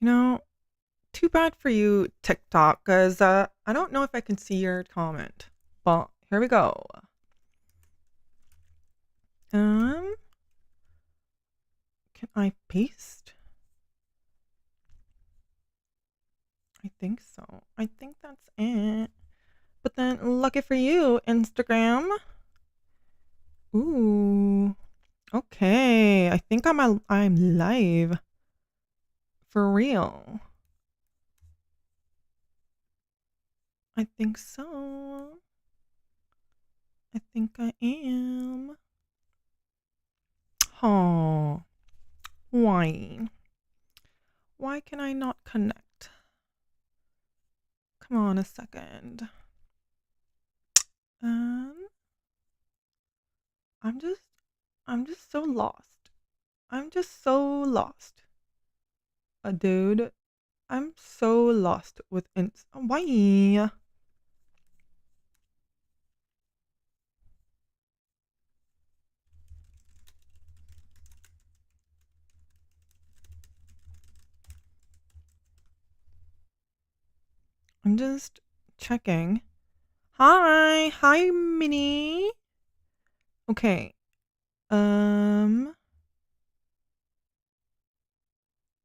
You know, too bad for you, TikTok, because I don't know if I can see your comment. But here we go. Um, can I paste? I think so. I think that's it. But then, lucky for you, Instagram. Ooh, okay. I think I'm live for real. I think so. I think I am. Oh, why? Why can I not connect? Come on a second. Um, I'm just, I'm just so lost. I'm just so lost. Dude, I'm so lost with why? I'm just checking. Hi, Minnie. Okay. Um.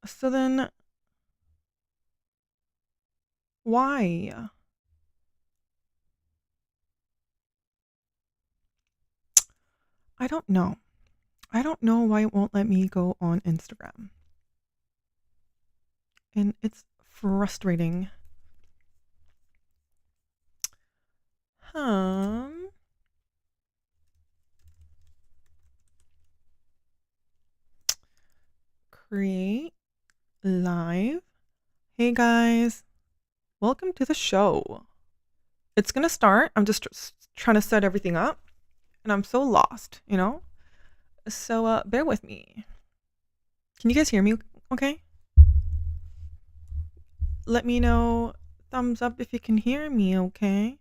So then, why? I don't know. I don't know why it won't let me go on Instagram, and it's frustrating. Um. Create live. Hey guys, welcome to the show. It's gonna start. I'm just trying to set everything up, and I'm so lost. So bear with me. Can you guys hear me? Okay. Let me know thumbs up if you can hear me. Okay.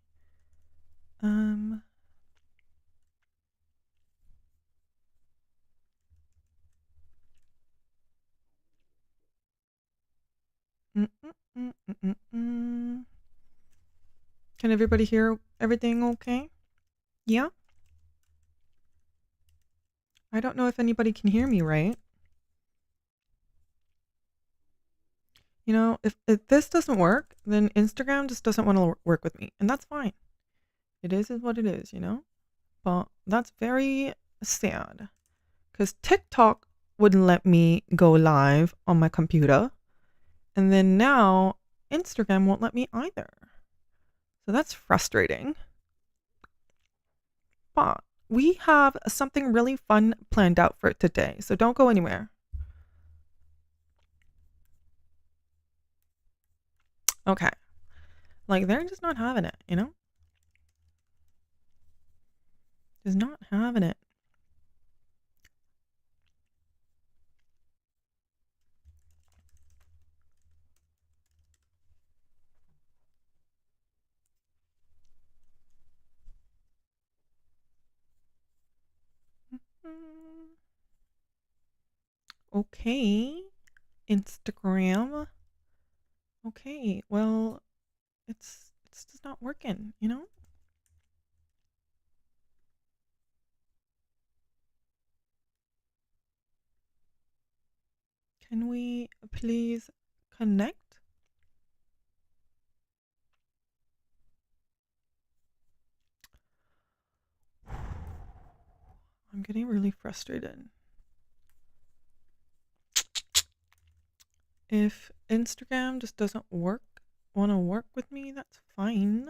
Um. mm, mm, mm, mm, mm, mm. Can everybody hear everything? Okay. Yeah. I don't know if anybody can hear me right. If this doesn't work, then Instagram just doesn't want to work with me, and that's fine. It is what it is. But that's very sad because TikTok wouldn't let me go live on my computer. And then now Instagram won't let me either. So that's frustrating. But we have something really fun planned out for today. So don't go anywhere. Okay. Like they're just not having it. Just not having it. Mm, okay. Instagram. Okay. Well, it's just not working. Can we please connect? I'm getting really frustrated. If Instagram just doesn't want to work with me, that's fine.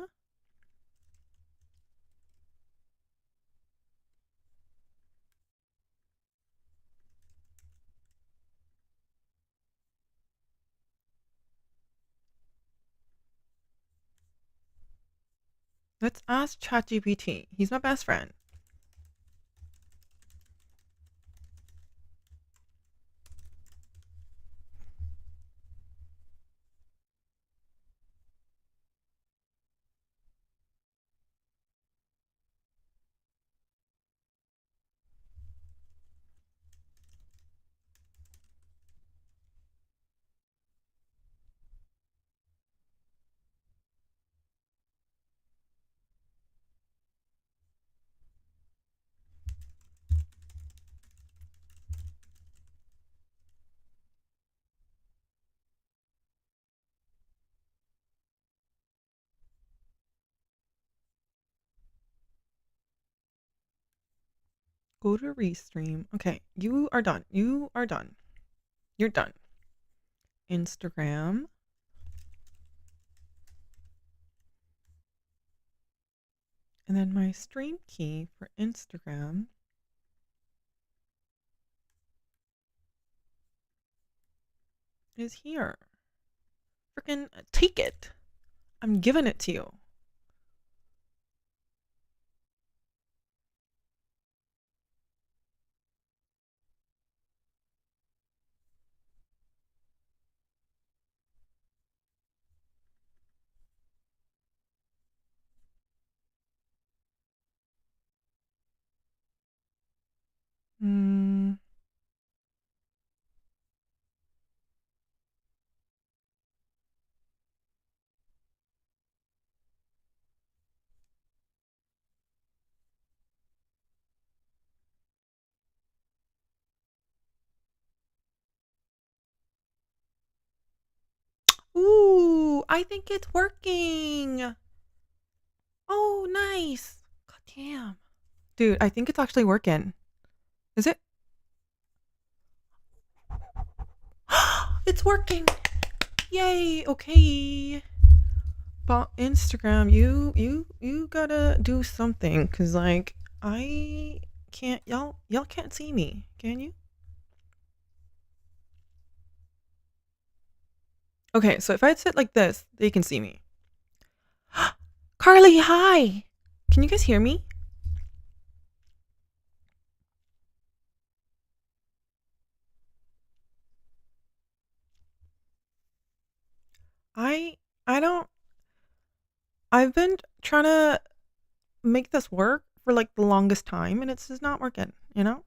Let's ask ChatGPT. He's my best friend. Go to restream. Okay, you are done. You are done. You're done. Instagram. And then my stream key for Instagram is here. Freaking take it. I'm giving it to you. Ooh, I think it's working. Oh, nice. God damn. Dude, I think it's actually working. Is it? It's working. Yay. Okay. But Instagram, you gotta do something, cause like I can't, y'all can't see me, can you? Okay, so if I sit like this, they can see me. Carly, hi. Can you guys hear me? I I don't I've been trying to make this work for like the longest time and it's just not working, you know?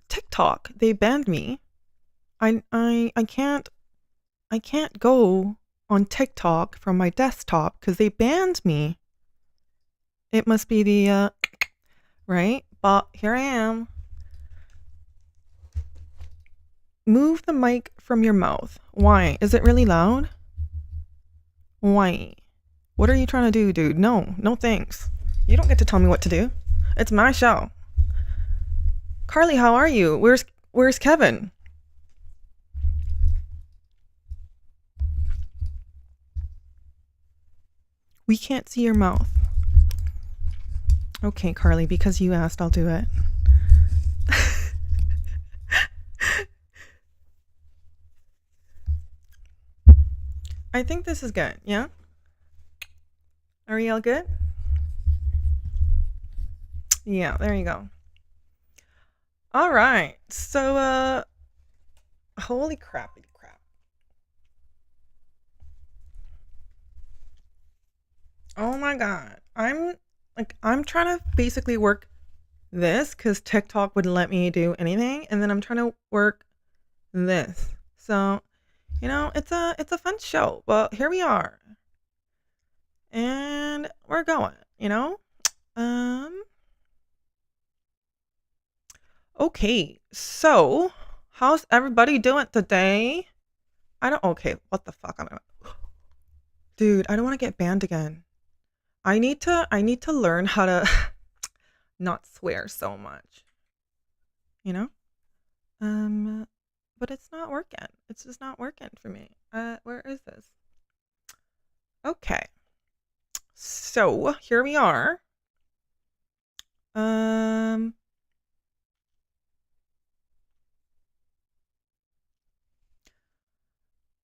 TikTok, they banned me. I can't go on TikTok from my desktop because they banned me. It must be the right? But here I am. Move the mic from your mouth. Why? Is it really loud? Why? What are you trying to do, dude? No, no thanks. You don't get to tell me what to do. It's my show. Carly, how are you? Where's Kevin? We can't see your mouth. Okay, Carly, because you asked, I'll do it. I think this is good, yeah? Are we all good? Yeah, there you go. All right. So, holy crappy crap. Oh my God. I'm trying to basically work this because TikTok wouldn't let me do anything. And then I'm trying to work this. So, it's a fun show. But here we are. And we're going, Okay, so how's everybody doing today? Okay, what the fuck? Dude, I don't want to get banned again. I need to learn how to not swear so much. You know? But it's not working. It's just not working for me. Where is this? Okay. So, here we are.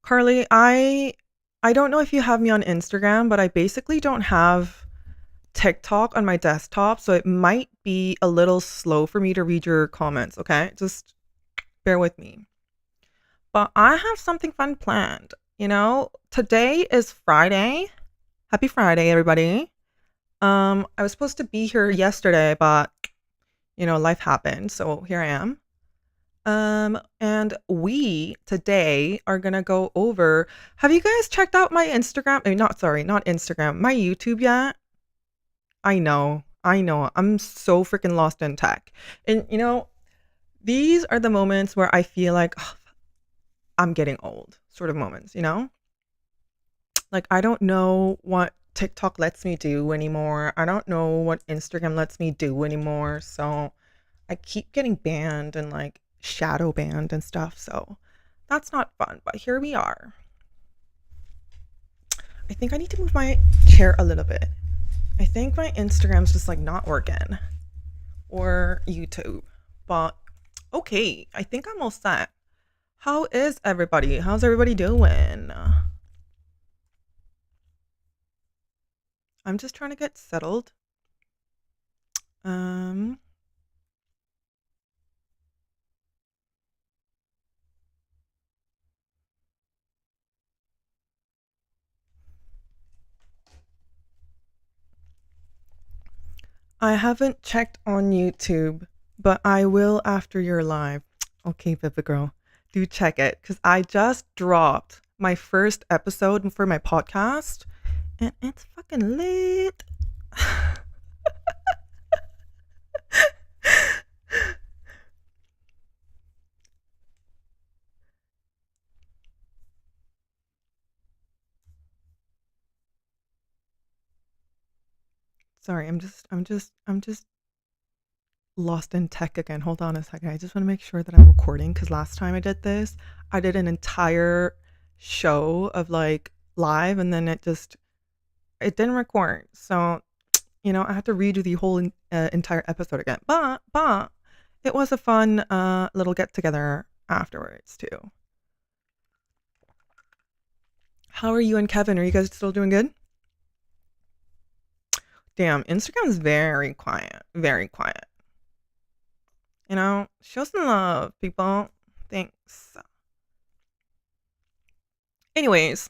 Carly, I don't know if you have me on Instagram, but I basically don't have TikTok on my desktop, so it might be a little slow for me to read your comments, okay? Just bear with me. But I have something fun planned. Today is Friday. Happy Friday, everybody. I was supposed to be here yesterday, but life happened, so here I am. And we today are gonna go over. Have you guys checked out my Instagram? Not Instagram, my YouTube yet? I know. I'm so freaking lost in tech. And these are the moments where I feel like I'm getting old, sort of moments, Like I don't know what TikTok lets me do anymore. I don't know what Instagram lets me do anymore. So I keep getting banned and like shadow banned and stuff. So that's not fun. But here we are. I think I need to move my chair a little bit. I think my Instagram's just like not working, or YouTube. But okay, I think I'm all set. How is everybody? How's everybody doing? I'm just trying to get settled. I haven't checked on YouTube, but I will after your live. Okay, Viva girl, do check it because I just dropped my first episode for my podcast and it's fucking lit. Sorry, I'm just lost in tech again. Hold on a second. I just want to make sure that I'm recording because last time I did this, I did an entire show of like live and then it didn't record. So, I had to redo the whole entire episode again. But it was a fun little get together afterwards too. How are you and Kevin? Are you guys still doing good? Damn, Instagram's very quiet. Very quiet. Show some love, people. Thanks. Anyways,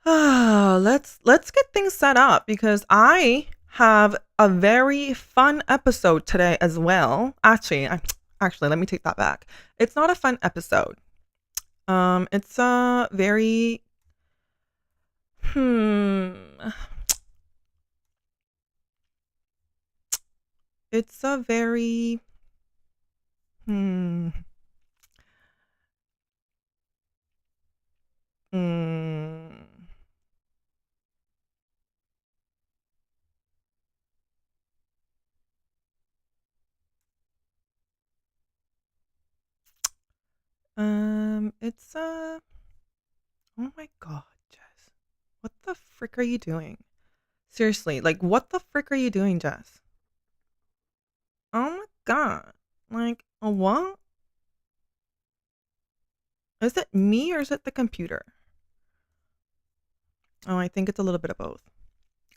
let's get things set up because I have a very fun episode today as well. Actually, let me take that back. It's not a fun episode. It's a very It's a very it's a oh my god, Jess. What the frick are you doing? Seriously, like what the frick are you doing, Jess? Oh my god. Like, a what? Is it me or is it the computer? Oh, I think it's a little bit of both.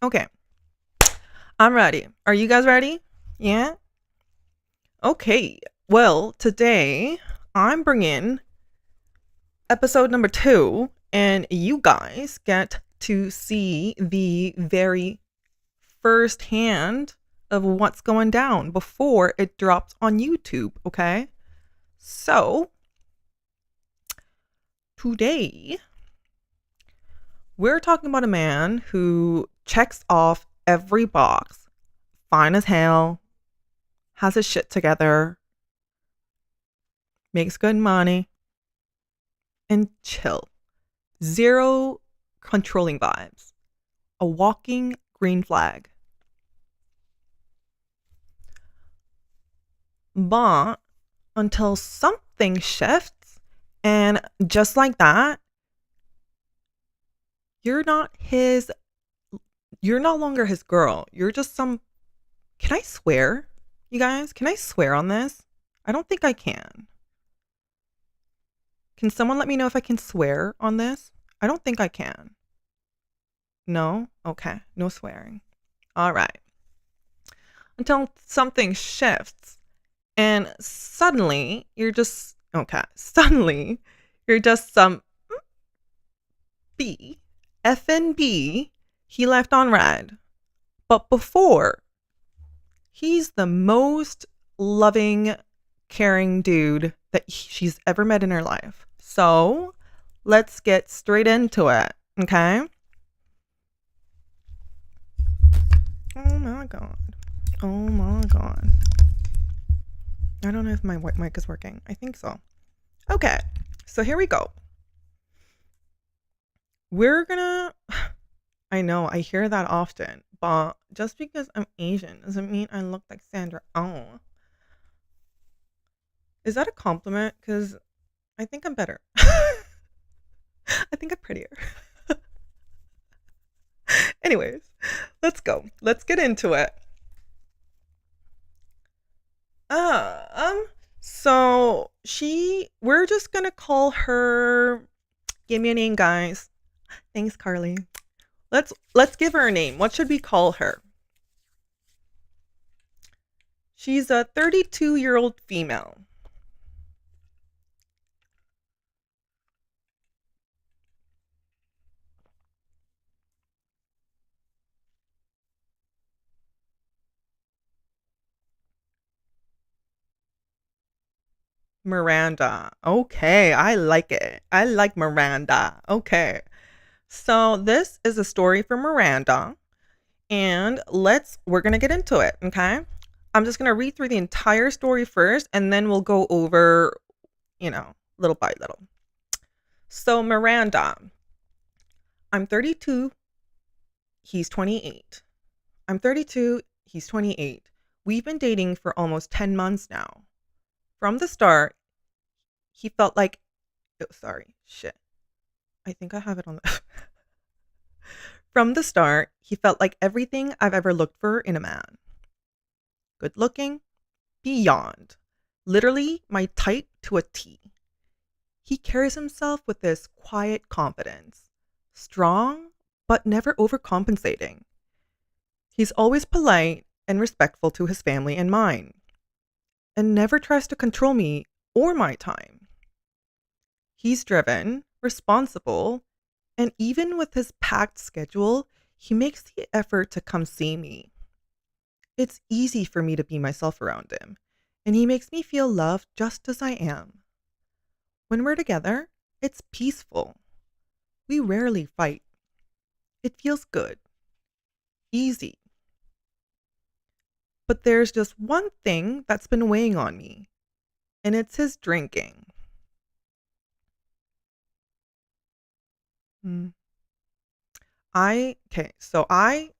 Okay. I'm ready. Are you guys ready? Yeah? Okay. Well, today I'm bringing episode number 2, and you guys get to see the very first hand of what's going down before it drops on YouTube, okay? So, today we're talking about a man who checks off every box. Fine as hell, has his shit together, makes good money, and chill. Zero controlling vibes. A walking green flag. But until something shifts, and just like that, you're no longer his girl. You're just some. Can I swear? You guys, can I swear on this? I don't think I can. Can someone let me know if I can swear on this? I don't think I can. No? Okay. No swearing. All right. Until something shifts and suddenly you're just, okay. Suddenly you're just some B. FNB. He left on red. But before, he's the most loving, caring dude that she's ever met in her life. So let's get straight into it, okay? Oh my god. Oh my god. I don't know if my white mic is working. I think so. Okay, so here we go. We're gonna I know, I hear that often, but just because I'm Asian doesn't mean I look like Sandra Oh. Is that a compliment? Because I think I'm better. I think I'm prettier. Anyways, let's go. Let's get into it. Uh, um, we're just gonna call her. Give me a name, guys. Thanks, Carly. Let's give her a name. What should we call her? She's a 32-year-old female. Miranda. Okay, I like it. I like Miranda. Okay. So this is a story for Miranda, and we're going to get into it, okay? I'm just going to read through the entire story first, and then we'll go over, little by little. So Miranda, I'm 32, he's 28. I'm 32, he's 28. We've been dating for almost 10 months now. From the start, he felt like, oh, sorry, shit. I think I have it on the. From the start, he felt like everything I've ever looked for in a man. Good looking, beyond. Literally my type to a T. He carries himself with this quiet confidence. Strong, but never overcompensating. He's always polite and respectful to his family and mine. And never tries to control me or my time. He's driven, responsible, and even with his packed schedule, he makes the effort to come see me. It's easy for me to be myself around him, and he makes me feel loved just as I am. When we're together, it's peaceful. We rarely fight. It feels good. Easy. But there's just one thing that's been weighing on me, and it's his drinking. Hmm. I I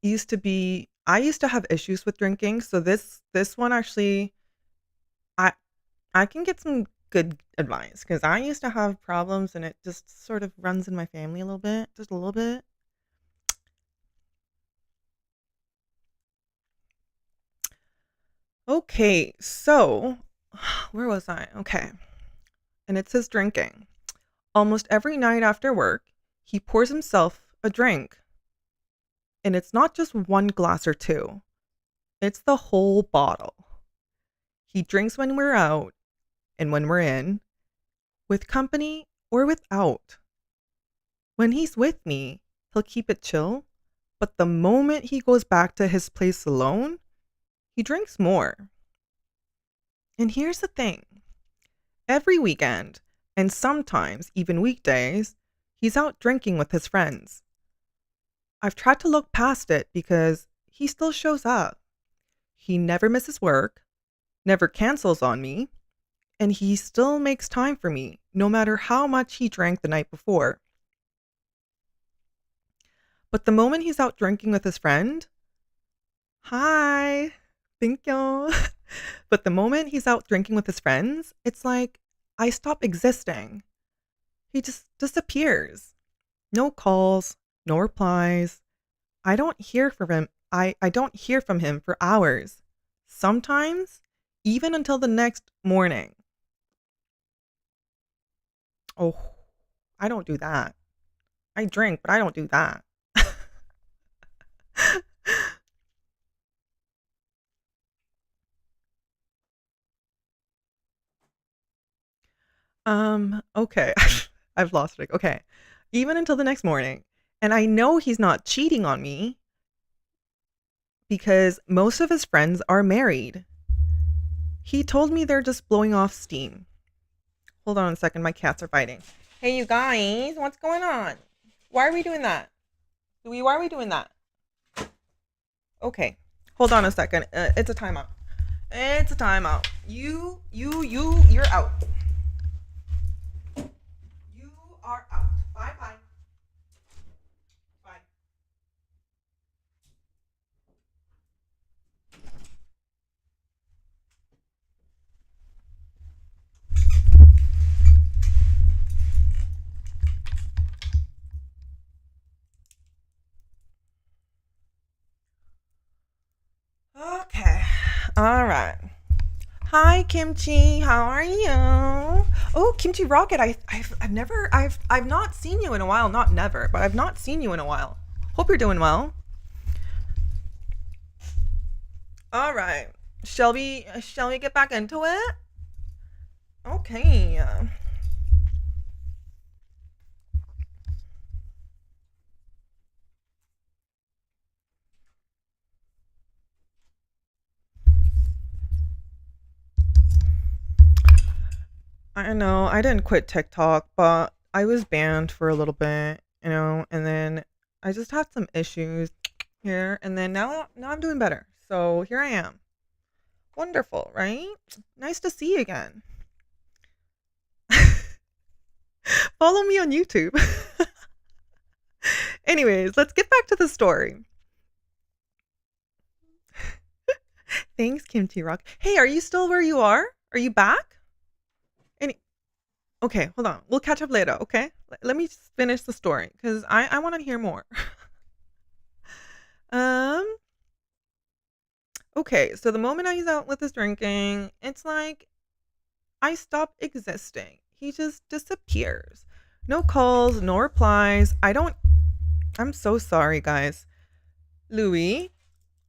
used to have issues with drinking, so this one actually I I can get some good advice because I used to have problems and it just sort of runs in my family a little bit, just a little bit. Okay, so where was I? Okay. And it's his drinking. Almost every night after work, he pours himself a drink. And it's not just one glass or two. It's the whole bottle. He drinks when we're out and when we're in, with company or without. When he's with me, he'll keep it chill, but the moment he goes back to his place alone, he drinks more. And here's the thing. Every weekend, and sometimes even weekdays, he's out drinking with his friends. I've tried to look past it because he still shows up. He never misses work, never cancels on me, and he still makes time for me, no matter how much he drank the night before. But the moment he's out drinking with his friend, hi, thank you. But the moment he's out drinking with his friends, it's like I stop existing. He just disappears. No calls, no replies. I don't hear from him. I don't hear from him for hours. Sometimes even until the next morning. Oh, I don't do that. I drink, but I don't do that. Okay. I've lost it. Okay. Even until the next morning. And I know he's not cheating on me because most of his friends are married. He told me they're just blowing off steam. Hold on a second. My cats are fighting. Hey, you guys, what's going on? Why are we doing that? Why are we doing that? Okay. Hold on a second. It's a timeout. It's a timeout. You're out. You are out. Bye bye. All right. Hi, Kimchi. How are you? Oh, Kimchi Rocket. I've not seen you in a while. Not never, but I've not seen you in a while. Hope you're doing well. All right. Shall we get back into it? Okay. I know I didn't quit TikTok, but I was banned for a little bit, and then I just had some issues here, and then now I'm doing better. So here I am. Wonderful, right? Nice to see you again. Follow me on YouTube. Anyways, let's get back to the story. Thanks, Kimchi Rock. Hey, are you still where you are? Are you back? Any Okay, hold on. We'll catch up later, okay? Let me just finish the story because I want to hear more. um, okay, so the moment he's out with his drinking, it's like I stop existing. He just disappears. No calls, no replies. I'm so sorry, guys. Louis,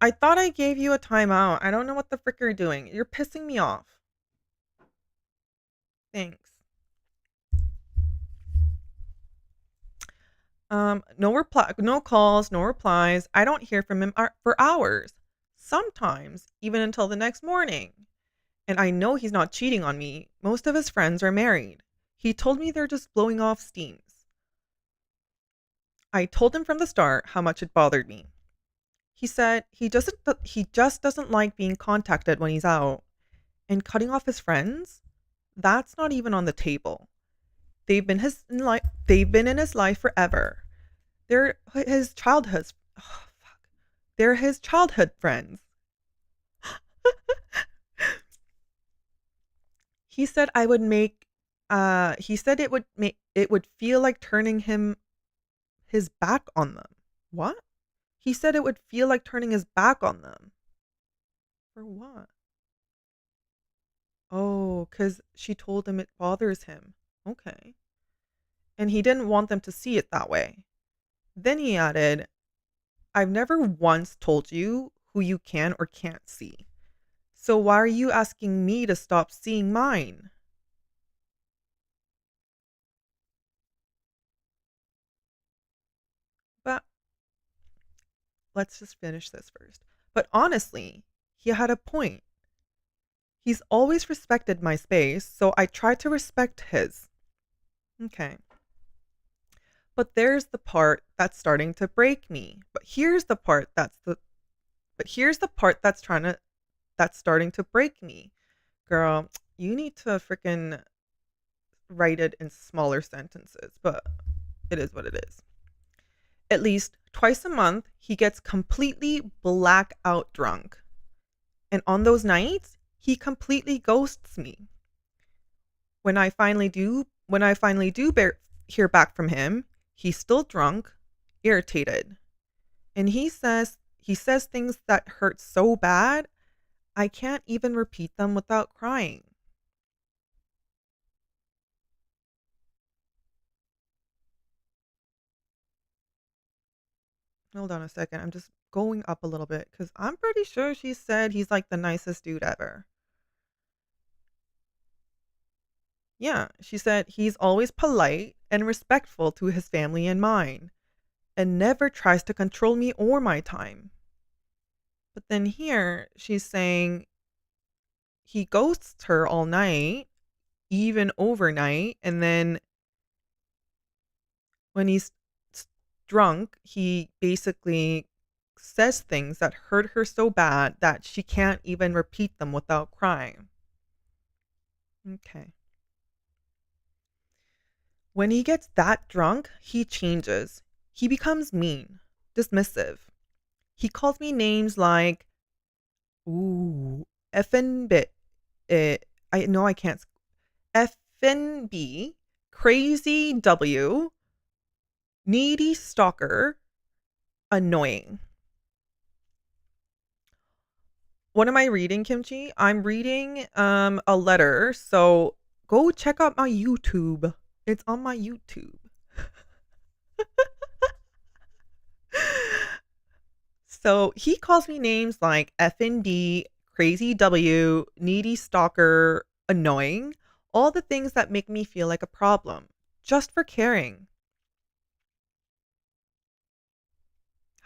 I thought I gave you a timeout. I don't know what the frick you're doing. You're pissing me off. Thanks. No reply, no calls, no replies. I don't hear from him for hours. Sometimes even until the next morning. And I know he's not cheating on me. Most of his friends are married. He told me they're just blowing off steams. I told him from the start how much it bothered me. He said he just doesn't like being contacted when he's out and cutting off his friends. That's not even on the table. They've been in his life forever. They're his childhood. Oh, fuck. They're his childhood friends. He said I would make. He said it would feel like turning his back on them. What? He said it would feel like turning his back on them. For what? Oh, because she told him it bothers him. Okay. And he didn't want them to see it that way. Then he added, I've never once told you who you can or can't see. So why are you asking me to stop seeing mine? But let's just finish this first. But honestly, he had a point. He's always respected my space, so I try to respect his. Okay. But there's the part that's starting to break me. But here's the part that's starting to break me. Girl, you need to freaking write it in smaller sentences, but it is what it is. At least twice a month, he gets completely blackout drunk. And on those nights, he completely ghosts me. When I finally do hear back from him, he's still drunk, irritated. And he says things that hurt so bad, I can't even repeat them without crying. Hold on a second. I'm just going up a little bit because I'm pretty sure she said he's like the nicest dude ever. Yeah, she said he's always polite and respectful to his family and mine, and never tries to control me or my time. But then here she's saying he ghosts her all night, even overnight, and then when he's drunk, he basically says things that hurt her so bad that she can't even repeat them without crying. Okay. When he gets that drunk, he changes. He becomes mean, dismissive. He calls me names like, ooh, effin' bit. I know I can't. Effin' B, crazy W, needy stalker, annoying. What am I reading, Kimchi? I'm reading a letter. So go check out my YouTube. It's on my YouTube. So he calls me names like FND, Crazy W, Needy Stalker, Annoying, all the things that make me feel like a problem, just for caring.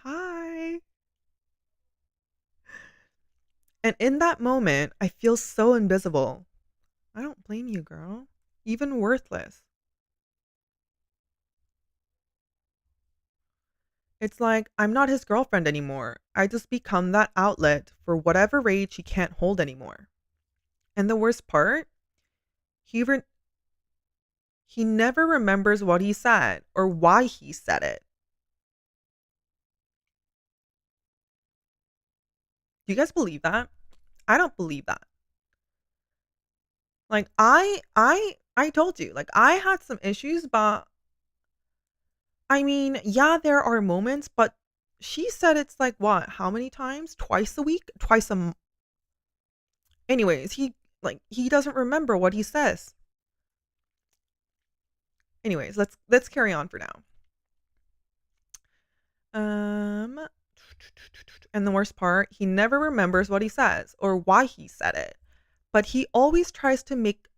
Hi. And in that moment, I feel so invisible. I don't blame you, girl. Even worthless. It's like I'm not his girlfriend anymore. I just become that outlet for whatever rage he can't hold anymore. And the worst part, he re- he never remembers what he said or why he said it. Do you guys believe that? I don't believe that. Like I told you, like I had some issues, but I mean, yeah, there are moments, but she said it's like what? How many times? Twice a week? Anyways, he doesn't remember what he says. Anyways, let's carry on for now. Um and the worst part, he never remembers what he says or why he said it. But he always tries to make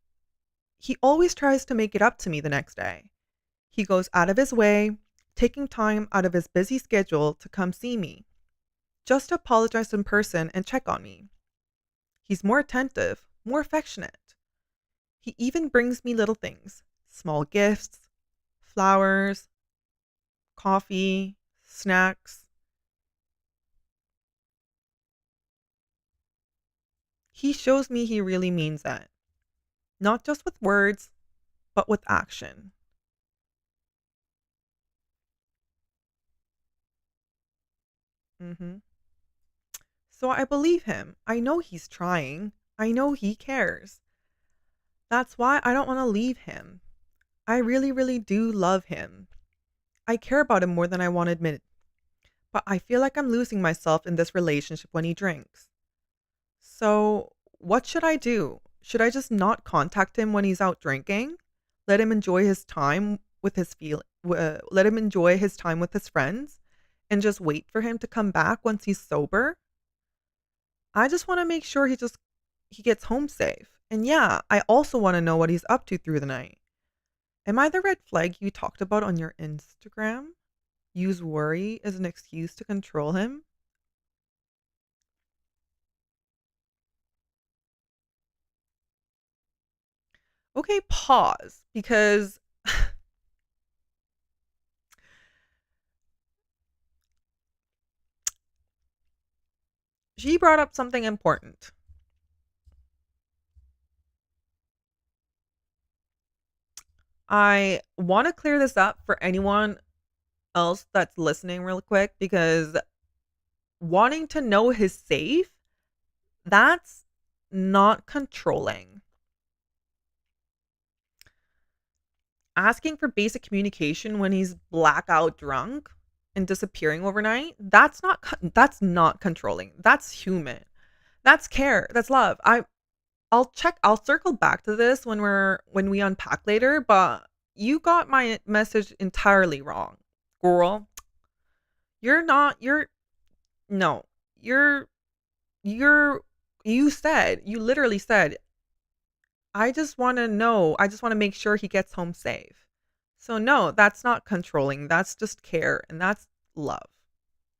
it up to me the next day. He goes out of his way, taking time out of his busy schedule to come see me, just to apologize in person and check on me. He's more attentive, more affectionate. He even brings me little things, small gifts, flowers, coffee, snacks. He shows me he really means it, not just with words, but with action. hmm So I believe him. I know he's trying. I know he cares. That's why I don't want to leave him. I really, really do love him. I care about him more than I want to admit. But I feel like I'm losing myself in this relationship when he drinks. So, what should I do? Should I just not contact him when he's out drinking? Let him enjoy his time with let him enjoy his time with his friends and just wait for him to come back once he's sober? I just want to make sure he gets home safe. And yeah, I also want to know what he's up to through the night. Am I the red flag you talked about on your Instagram? Use worry as an excuse to control him? Okay, pause because she brought up something important. I want to clear this up for anyone else that's listening real quick because wanting to know his safe, that's not controlling. Asking for basic communication when he's blackout drunk and disappearing overnight, that's not controlling. That's human. That's care. That's love. I'll circle back to this when we unpack later, but you got my message entirely wrong. Girl, you're not you're no. You're you're you literally said, I just want to know. I just want to make sure he gets home safe. So no, that's not controlling. That's just care and that's love.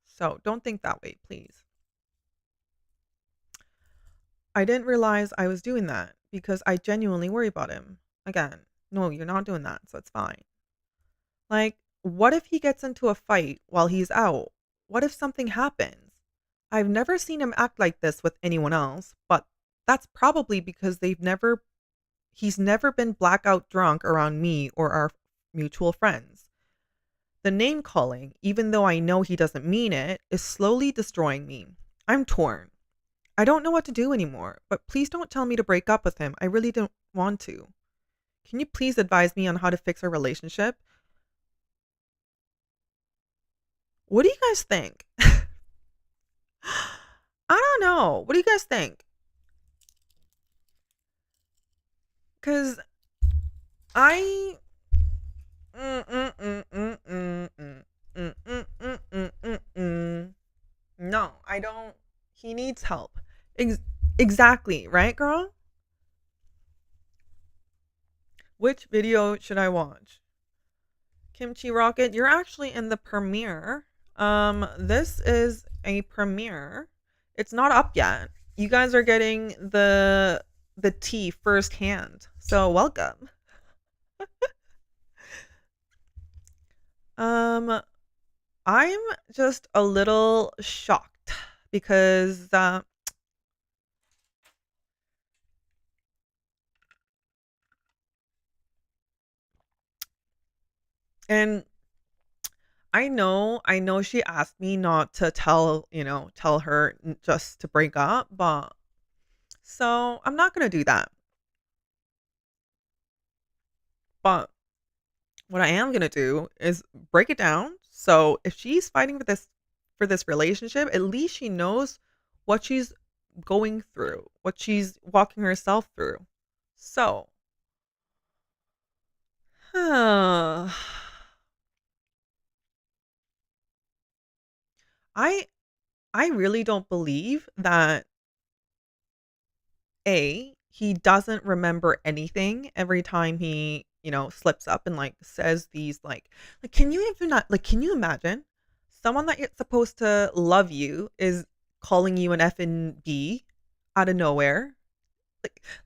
So don't think that way, please. I didn't realize I was doing that because I genuinely worry about him. Again, no, you're not doing that, so it's fine. Like, what if he gets into a fight while he's out? What if something happens? I've never seen him act like this with anyone else, but that's probably because he's never been blackout drunk around me or our mutual friends. The name calling, even though I know he doesn't mean it, is slowly destroying me. I'm torn. I don't know what to do anymore, but please don't tell me to break up with him. I really don't want to. Can you please advise me on how to fix our relationship? What do you guys think? I don't know. What do you guys think? Because I. Mm, mm, mm, mm, mm, mm, mm, mm, mm, mm, mm, mm. No, I don't. He needs help. Exactly, right, girl? Which video should I watch? Kimchi Rocket, you're actually in the premiere. This is a premiere. It's not up yet. You guys are getting the tea firsthand. So welcome. Um, I'm just a little shocked because and I know she asked me not to tell her just to break up, but so I'm not gonna do that. But what I am gonna do is break it down. So if she's fighting for this relationship, at least she knows what she's going through, what she's walking herself through. So I I really don't believe that he doesn't remember anything every time he, slips up and like says these like can you even not like can you imagine someone that you're supposed to love you is calling you an effing B out of nowhere?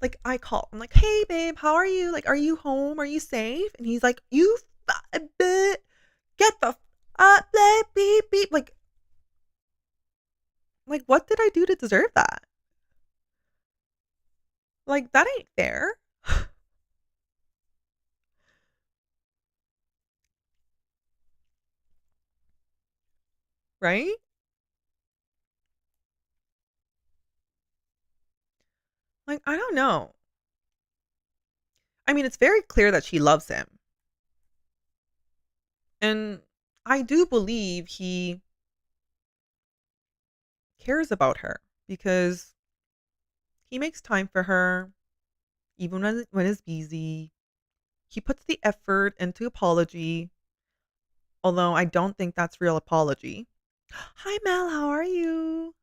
Like I call, I'm like, "Hey babe, how are you? Like are you home? Are you safe?" And he's like, "You get the beep beep." Like what did I do to deserve that? Like that ain't fair, right? Like I don't know. I mean, it's very clear that she loves him. And I do believe he cares about her because he makes time for her even when he's busy. He puts the effort into apology, although I don't think that's real apology. Hi Mel, how are you?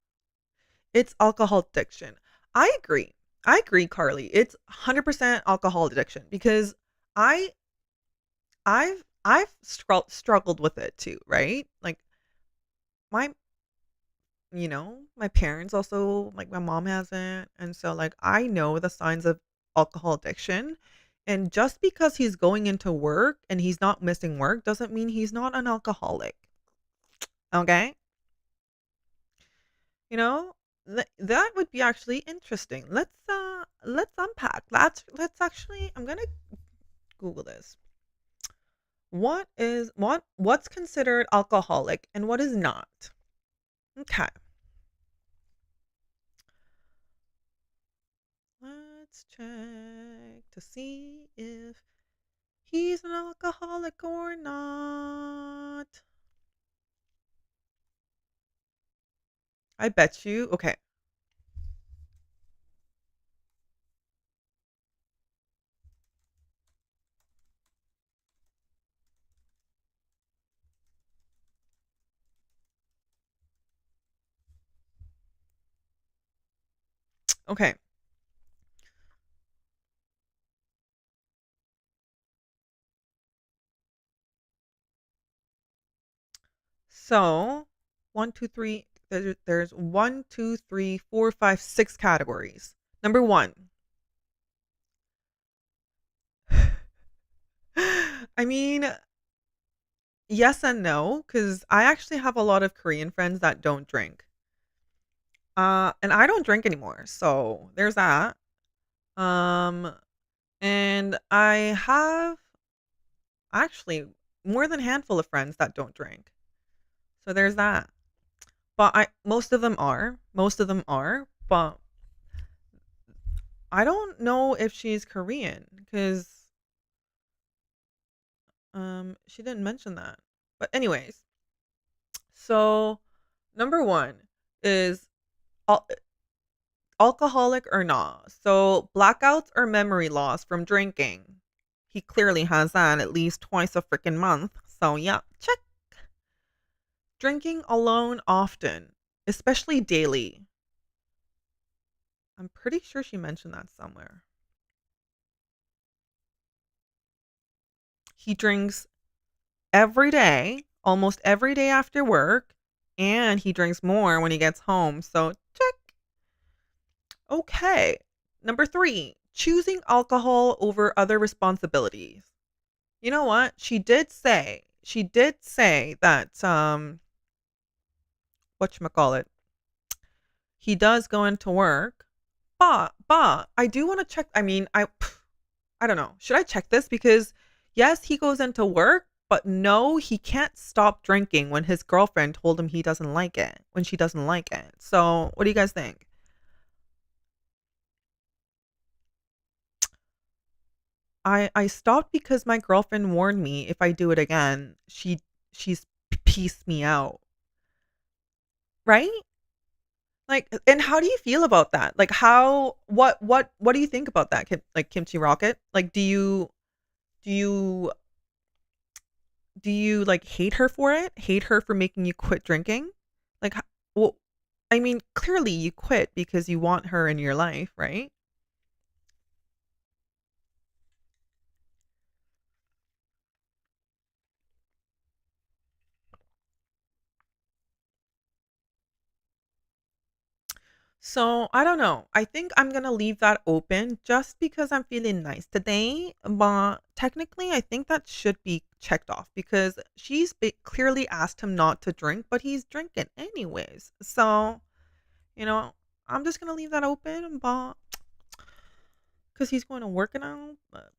It's alcohol addiction. I agree. I agree, Carly. It's 100% alcohol addiction because I I've struggled with it too, right? Like my my parents also like my mom hasn't, and so like I know the signs of alcohol addiction. And just because he's going into work and he's not missing work doesn't mean he's not an alcoholic. Okay? You know, that would be actually interesting. Let's unpack. Let's actually I'm going to Google this. What's considered alcoholic and what is not? Okay. Let's check to see if he's an alcoholic or not. I bet you. Okay. Okay. So, one, two, three. There's one, two, three, four, five, six categories. Number one. I mean, yes and no, because I actually have a lot of Korean friends that don't drink. And I don't drink anymore, so there's that. Um, and I have actually more than a handful of friends that don't drink. So there's that. But I most of them are. Most of them are, but I don't know if she's Korean because she didn't mention that. But anyways, so number 1 is Al- alcoholic or not. So blackouts or memory loss from drinking. He clearly has that at least twice a freaking month. So yeah, check. Drinking alone often, especially daily. I'm pretty sure she mentioned that somewhere. He drinks every day, almost every day after work, and he drinks more when he gets home. So check. Okay. Number 3, choosing alcohol over other responsibilities. You know what? She did say that whatchamacallit, he does go into work, but I do want to check. I mean, I don't know. Should I check this? Because yes, he goes into work, but no, he can't stop drinking when his girlfriend told him he doesn't like it, when she doesn't like it. So, what do you guys think? I stopped because my girlfriend warned me if I do it again, she's pieced me out, right? Like, and how do you feel about that? Like, how what do you think about that? Like Kimchi Rocket? Like, do you like hate her for it? Hate her for making you quit drinking? Like, well, I mean, clearly you quit because you want her in your life, right? So I don't know. I think I'm gonna leave that open just because I'm feeling nice today. But technically, I think that should be checked off because clearly asked him not to drink, but he's drinking anyways. So you know, I'm just gonna leave that open, but because he's going to work now.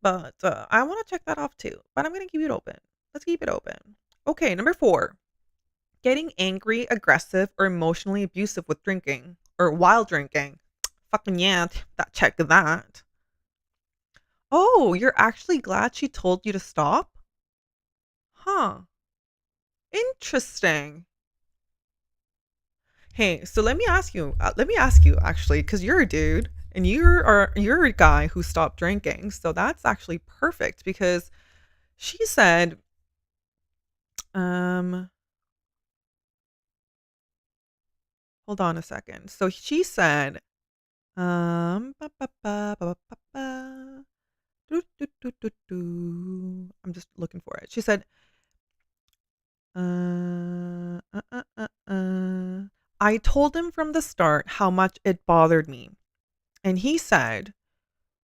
But I want to check that off too. But I'm gonna keep it open. Let's keep it open. Okay, number 4. Getting angry, aggressive, or emotionally abusive with drinking or while drinking. Fucking yeah, that check that. Oh, you're actually glad she told you to stop? Huh. Interesting. Hey, so let me ask you actually, because you're a dude and you're a guy who stopped drinking. So that's actually perfect because she said, um, hold on a second. So she said, ba, ba, ba, ba, ba, ba. Doo, doo, doo, doo, doo. I'm just looking for it. She said, I told him from the start how much it bothered me. And he said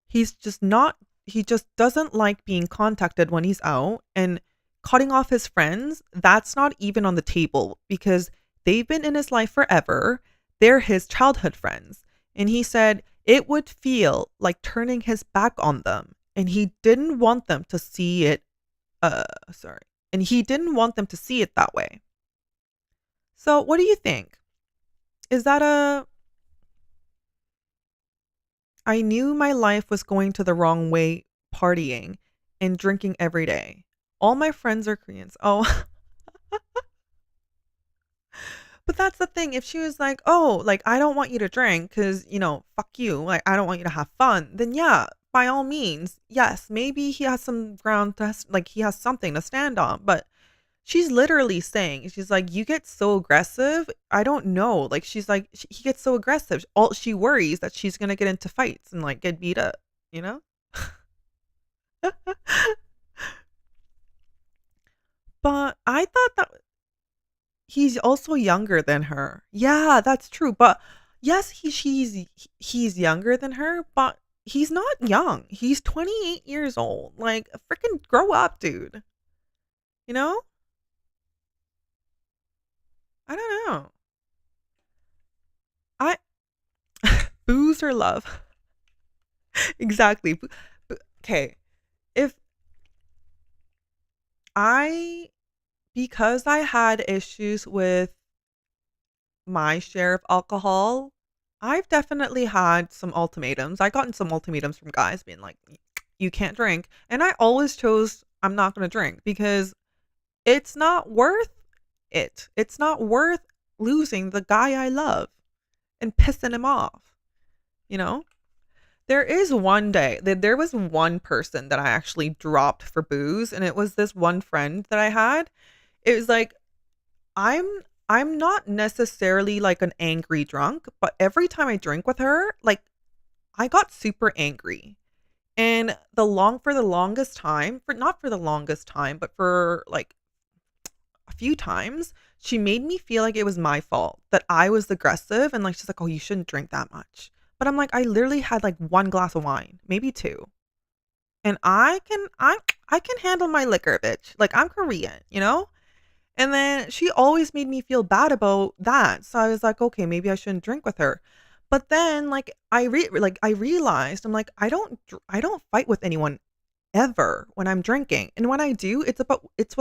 he just doesn't like being contacted when he's out and cutting off his friends. That's not even on the table because they've been in his life forever. They're his childhood friends. And he said it would feel like turning his back on them. And he didn't want them to see it sorry. And he didn't want them to see it that way. So, what do you think? Is that a I knew my life was going to the wrong way partying and drinking every day. All my friends are Koreans. Oh, but that's the thing. If she was like, "Oh, like I don't want you to drink cuz, fuck you. Like I don't want you to have fun." Then yeah, by all means. Yes, maybe he has some ground to like he has something to stand on, but she's literally saying, she's like, "You get so aggressive. I don't know." Like she's like, he gets so aggressive. All she worries that she's gonna get into fights and like get beat up. You know. But I thought that he's also younger than her. Yeah, that's true. But yes, he's younger than her, but he's not young. He's 28 years old. Like freaking grow up, dude. You know? I don't know. I booze or love. Exactly. Okay. If I because I had issues with my share of alcohol, I've definitely had some ultimatums. I gotten some ultimatums from guys being like, you can't drink. And I always chose, I'm not going to drink because it's not worth it. It's not worth losing the guy I love. and pissing him off, you know? There is one day that there was one person that I actually dropped for booze, and it was this one friend that I had. It was like I'm I'm not necessarily like an angry drunk, but every time I drink with her, like I got super angry. And for the longest time, for not for the longest time, but for like a few times, she made me feel like it was my fault that I was aggressive and like she's like, "Oh, you shouldn't drink that much." But I'm like, I literally had like one glass of wine, maybe two. And I can handle my liquor, bitch. Like I'm Korean, you know? And then she always made me feel bad about that. So I was like, okay, maybe I shouldn't drink with her. But then like I realized I'm like I don't fight with anyone ever when I'm drinking. And when I do, it's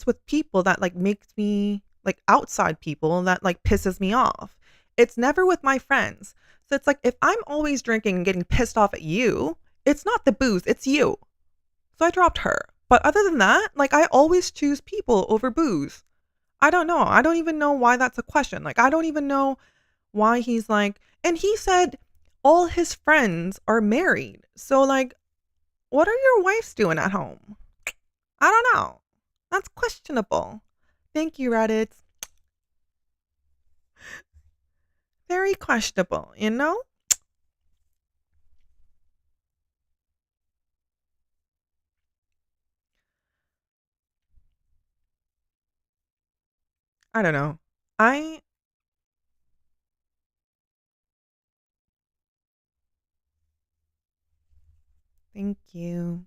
with people that like makes me like outside people that like pisses me off. It's never with my friends. So it's like if I'm always drinking and getting pissed off at you, it's not the booze, it's you. So I dropped her. But other than that, like I always choose people over booze. I don't know. I don't even know why that's a question. Like I don't even know why he's like and he said all his friends are married. So like what are your wives doing at home? I don't know. That's questionable. Thank you, Reddit. Very questionable, you know? I don't know. I thank you.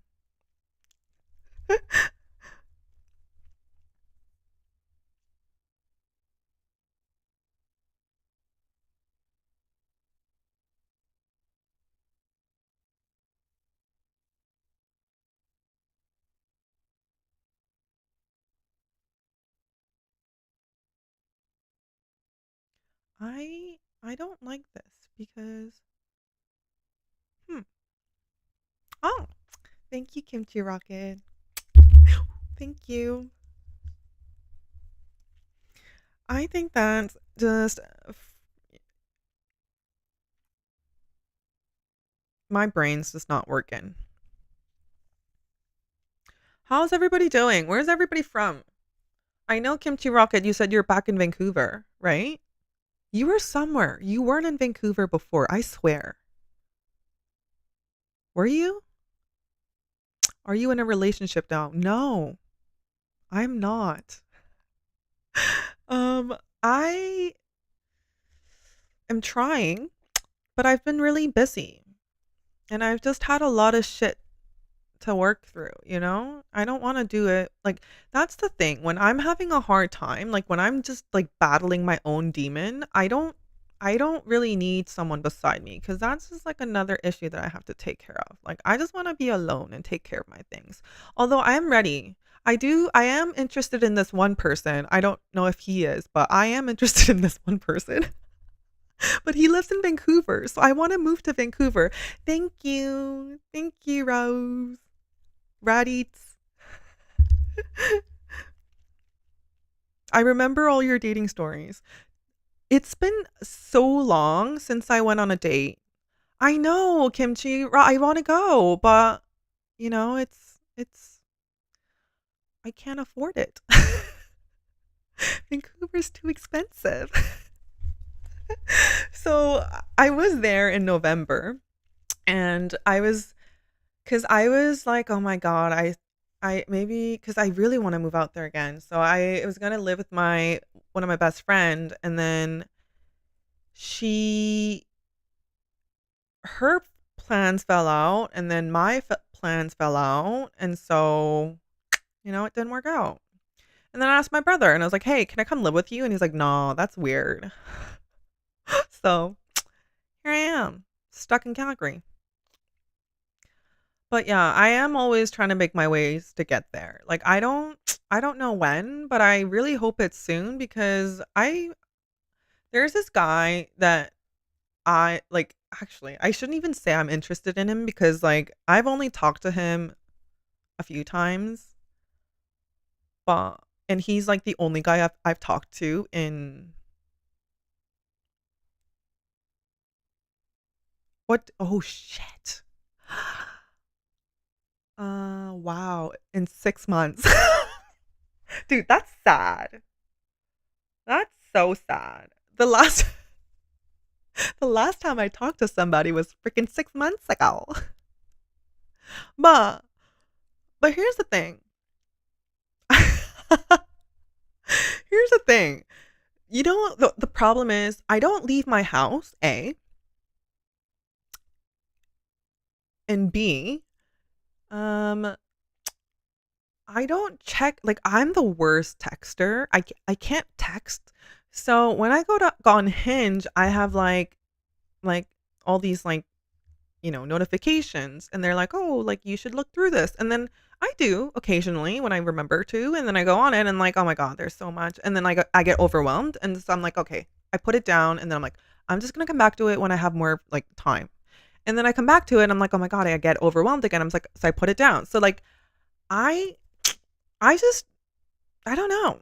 I don't like this because hmm. Oh, thank you, Kimchi Rocket. Thank you. I think that just my brain's just not working. How's everybody doing? Where's everybody from? I know Kimchi Rocket, you said you're back in Vancouver, right? You were somewhere. You weren't in Vancouver before, I swear. Were you? Are you in a relationship now? No, I'm not. Um, I am trying, but I've been really busy and I've just had a lot of shit to work through, you know? I don't want to do it. Like, that's the thing. When I'm having a hard time, like when I'm just like battling my own demon, I don't really need someone beside me because that's just like another issue that I have to take care of. Like I just want to be alone and take care of my things. Although I am ready. I am interested in this one person. I don't know if he is, but I am interested in this one person. But he lives in Vancouver, so I want to move to Vancouver. Thank you. Thank you, Rose. Raditz. I remember all your dating stories. It's been so long since I went on a date. I know, Kimchi. I want to go, but you know, it's I can't afford it. Vancouver's too expensive. So I was there in November, and because I was like, oh my god, I maybe because I really want to move out there again. So I was gonna live with my one of my best friend, and then she her plans fell out, and then my plans fell out, and so it didn't work out. And then I asked my brother, and I was like, "Hey, can I come live with you?" And he's like, "No, that's weird." So here I am, stuck in Calgary. But yeah, I am always trying to make my ways to get there. Like I don't know when, but I really hope it's soon because I there's this guy that I like actually, I shouldn't even say I'm interested in him because like I've only talked to him a few times, but and he's like the only guy I've talked to in What? Oh shit. Wow. In 6 months. Dude, that's sad. That's so sad. The last time I talked to somebody was freaking 6 months ago. But but here's the thing. Here's the thing. You know the problem is I don't leave my house, A, and B, um I don't check, like, I'm the worst texter. I can't text. So when I go on Hinge, I have like all these like, notifications, and they're like, "Oh, like you should look through this." And then I do occasionally when I remember to, and then I go on it and like, "Oh my god, there's so much." And then I get overwhelmed, and so I'm like, "Okay." I put it down, and then I'm like, "I'm just going to come back to it when I have more like time." And then I come back to it and I'm like, "Oh my god, I get overwhelmed again." I'm like, so I put it down. So like I I just I don't know.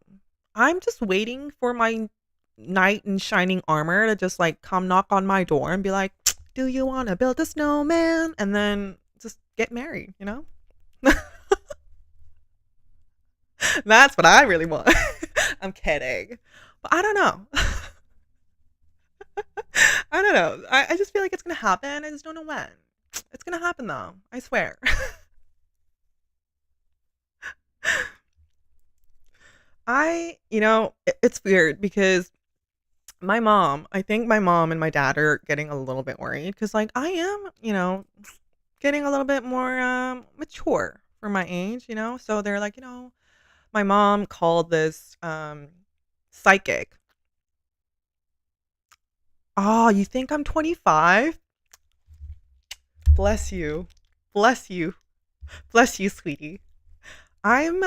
I'm just waiting for my knight in shining armor to just like come knock on my door and be like, "Do you want to build a snowman?" And then just get married, you know? That's what I really want. I'm kidding. But I don't know. I don't know. I just feel like it's going to happen. I just don't know when. It's going to happen though. I swear. It's weird because I think my mom and my dad are getting a little bit worried because, like, I am, getting a little bit more mature for my age, you know? So they're like, my mom called this psychic. Oh, you think I'm 25? Bless you. Bless you. Bless you, sweetie. I'm,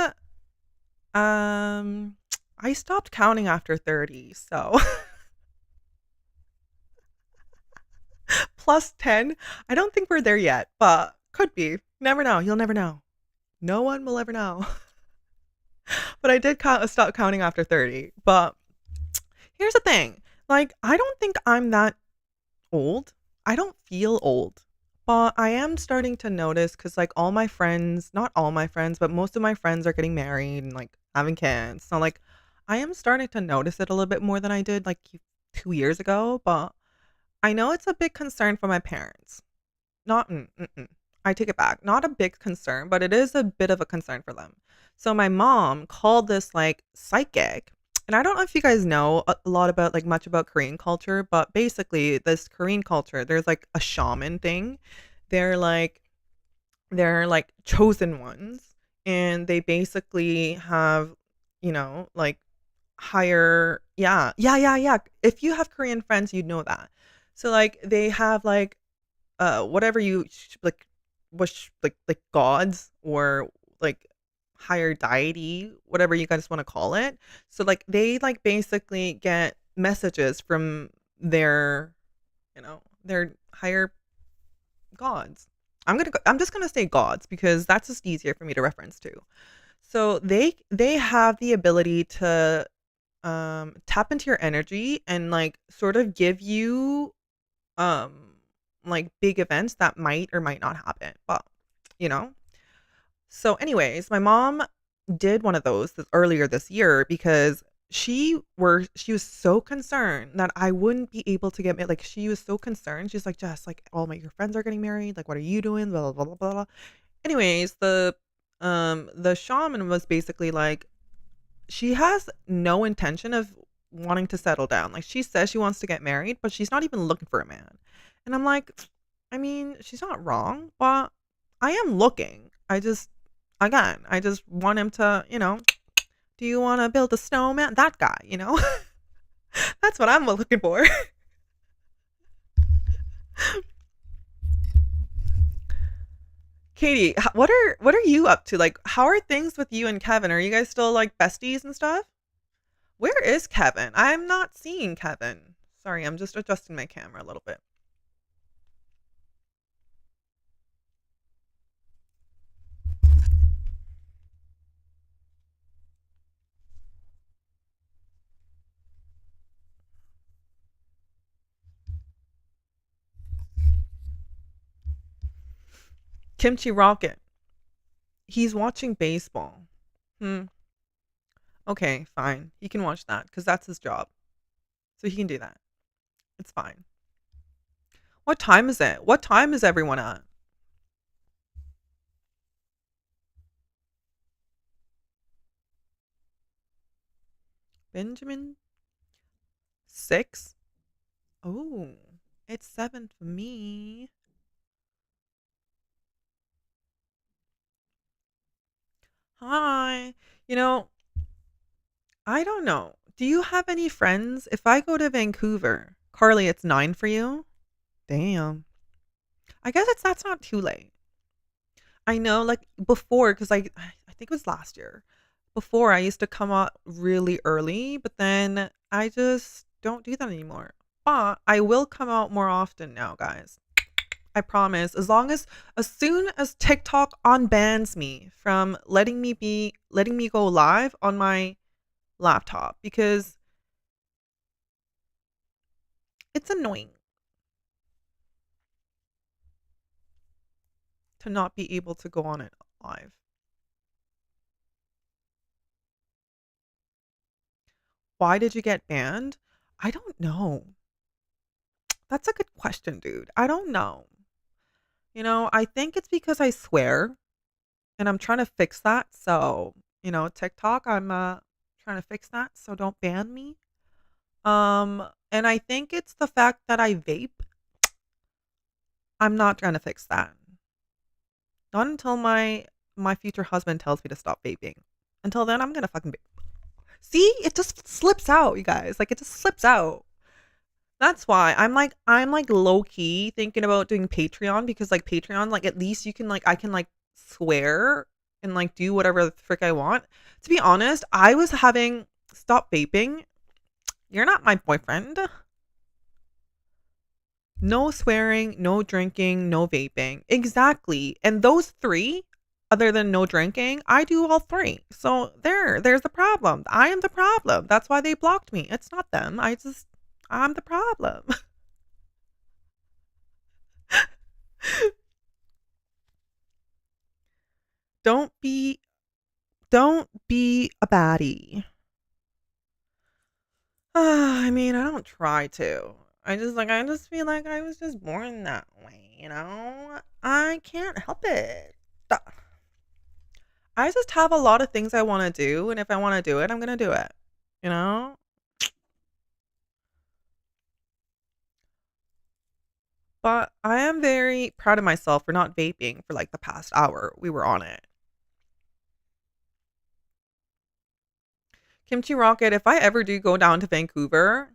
I stopped counting after 30, so plus 10. I don't think we're there yet, but could be. Never know. You'll never know. No one will ever know. But I did stop counting after 30. But here's the thing. Like, I don't think I'm that old. I don't feel old. But I am starting to notice because, like, all my friends, not all my friends, but most of my friends are getting married and, like, having kids. So, like, I am starting to notice it a little bit more than I did, like, 2 years ago. But I know it's a big concern for my parents. Not I take it back. Not a big concern, but it is a bit of a concern for them. So my mom called this like psychic. And I don't know if you guys know a lot about like much about Korean culture, but basically this Korean culture, there's like a shaman thing. They're like they're like chosen ones and they basically have, like higher yeah. If you have Korean friends, you'd know that. So like they have like whatever you like wish like gods or like higher deity, whatever you guys want to call it. So like they like basically get messages from their higher gods. I'm just gonna say gods because that's just easier for me to reference to. So they have the ability to tap into your energy and like sort of give you um like big events that might or might not happen, but you know so anyways, my mom did one of those earlier this year because she was so concerned that I wouldn't be able to get like she was so concerned. She's like, "Just like all my your friends are getting married, like what are you doing?" Blah blah blah blah blah. Anyways, the shaman was basically like she has no intention of wanting to settle down. Like she says she wants to get married, but she's not even looking for a man. And I'm like, I mean, she's not wrong, but I am looking. I just want him to, do you want to build a snowman? That guy. That's what I'm looking for. Katie, what are you up to? Like, how are things with you and Kevin? Are you guys still like besties and stuff? Where is Kevin? I'm not seeing Kevin. Sorry, I'm just adjusting my camera a little bit. Kimchi Rocket. He's watching baseball. Hmm. Okay, fine. He can watch that because that's his job. So he can do that. It's fine. What time is it? What time is everyone at? Benjamin? 6? Oh, it's 7 for me. Hi. You know, I don't know. Do you have any friends? If I go to Vancouver, Carly, it's 9 for you? Damn. I guess that's not too late. I know, like before, because I think it was last year. Before I used to come out really early, but then I just don't do that anymore. But I will come out more often now, guys. I promise. As soon as TikTok unbans me from letting me go live on my laptop because it's annoying to not be able to go on it live. Why did you get banned? I don't know. That's a good question, dude. I don't know. I think it's because I swear and I'm trying to fix that. So, TikTok, I'm trying to fix that. So don't ban me. And I think it's the fact that I vape. I'm not trying to fix that. Not until my future husband tells me to stop vaping. Until then, I'm gonna fucking vape. See, it just slips out, you guys. Like it just slips out. That's why I'm like low key thinking about doing Patreon because like Patreon, like at least you can like I can like swear and like do whatever the frick I want. To be honest, I was having stop vaping. You're not my boyfriend. No swearing, no drinking, no vaping. Exactly. And those three, other than no drinking, I do all three. So there's the problem. I am the problem. That's why they blocked me. It's not them. I'm the problem. Don't be don't be a baddie. I mean, I don't try to. I just feel like I was just born that way. I can't help it. I just have a lot of things I want to do, and if I want to do it, I'm going to do it. You know? But I am very proud of myself for not vaping for like the past hour we were on it. Kimchi Rocket, if I ever do go down to Vancouver,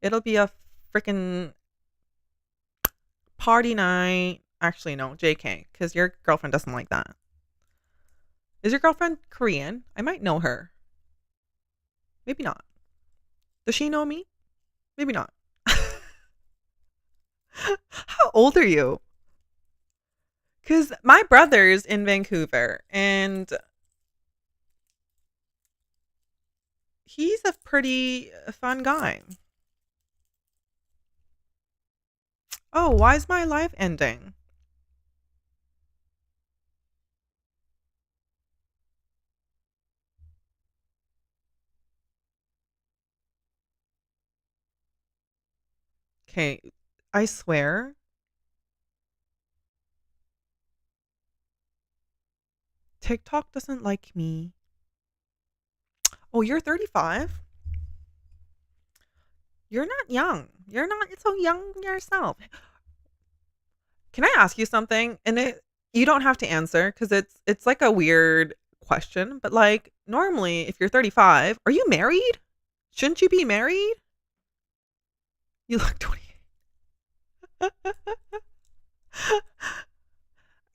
it'll be a freaking party night. Actually, no, JK, because your girlfriend doesn't like that. Is your girlfriend Korean? I might know her. Maybe not. Does she know me? Maybe not. How old are you? Because my brother's in Vancouver and he's a pretty fun guy. Oh, why is my life ending? Okay, I swear. TikTok doesn't like me. Oh, you're 35? You're not young. You're not so young yourself. Can I ask you something? And you don't have to answer because it's like a weird question, but like normally if you're 35, are you married? Shouldn't you be married? You look 28.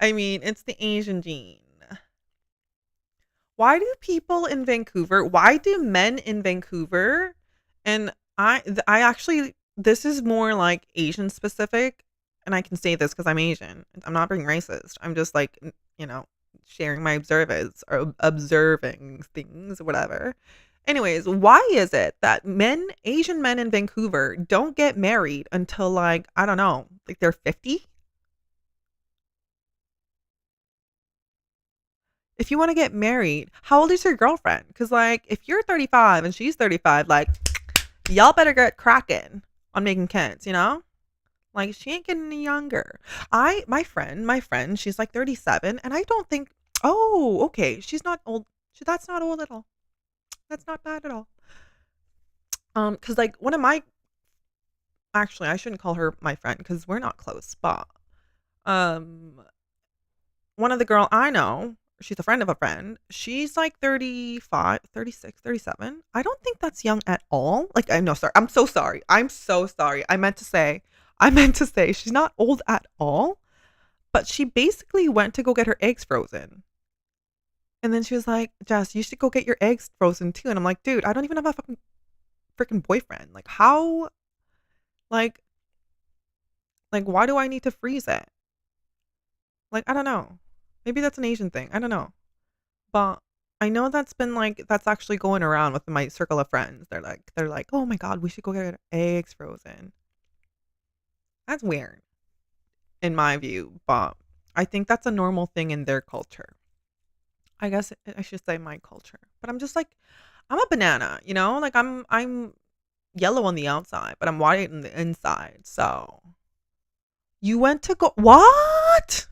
I mean, it's the Asian gene. Why do men in Vancouver and I actually this is more like Asian specific and I can say this cuz I'm Asian. I'm not being racist. I'm just like, sharing my observance or observing things whatever. Anyways, why is it that Asian men in Vancouver don't get married until like, I don't know, like they're 50? if you want to get married, how old is your girlfriend? Because like if you're 35 and she's 35, like y'all better get cracking on making kids, you know? Like she ain't getting any younger. My friend, she's like 37, and I don't think. Oh, okay, she's not old. That's not old at all. That's not bad at all. Cause like one of my actually, I shouldn't call her my friend because we're not close, but um, one of the girl I know, she's a friend of a friend. She's like 35, 36, 37. I don't think that's young at all. Like I know, sorry. I'm so sorry. I'm so sorry. I meant to say she's not old at all, but she basically went to go get her eggs frozen. And then she was like, "Jess, you should go get your eggs frozen too." And I'm like, "Dude, I don't even have a fucking freaking boyfriend. Like how like like why do I need to freeze it?" Like I don't know. Maybe that's an Asian thing. I don't know. But I know that's actually going around with my circle of friends. They're like, "Oh my god, we should go get our eggs frozen." That's weird in my view, but I think that's a normal thing in their culture. I guess I should say my culture. But I'm just like I'm a banana, you know? Like I'm yellow on the outside, but I'm white on the inside. So, you went to go what?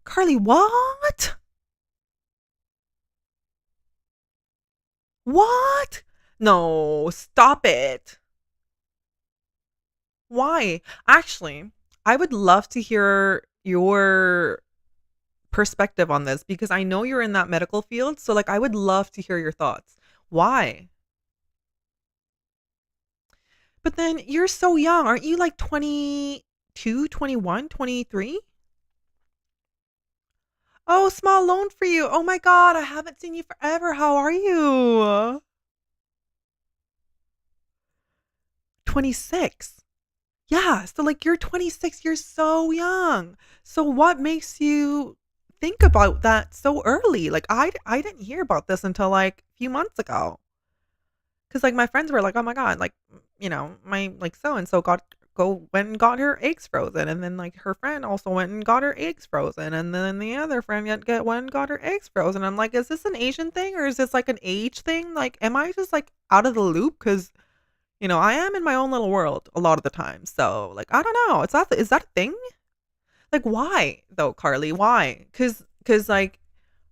Carly, what? What? No, stop it. Why? Actually, I would love to hear your perspective on this because I know you're in that medical field. So, like, I would love to hear your thoughts. Why? But then you're so young. Aren't you like 22, 21, 23? Oh, small loan for you. Oh my God. I haven't seen you forever. How are you? 26. Yeah, so like you're 26, you're so young. So what makes you think about that so early? Like I didn't hear about this until like a few months ago. Cuz like my friends were like, "Oh my god, like my like so and so got go went and got her eggs frozen and then like her friend also went and got her eggs frozen and then the other friend get went and got her eggs frozen." I'm like, "Is this an Asian thing or is this like an age thing? Like am I just like out of the loop cuz I am in my own little world a lot of the time. So, like, I don't know. Is that a thing? Like, why though, Carly? Why? Cause like,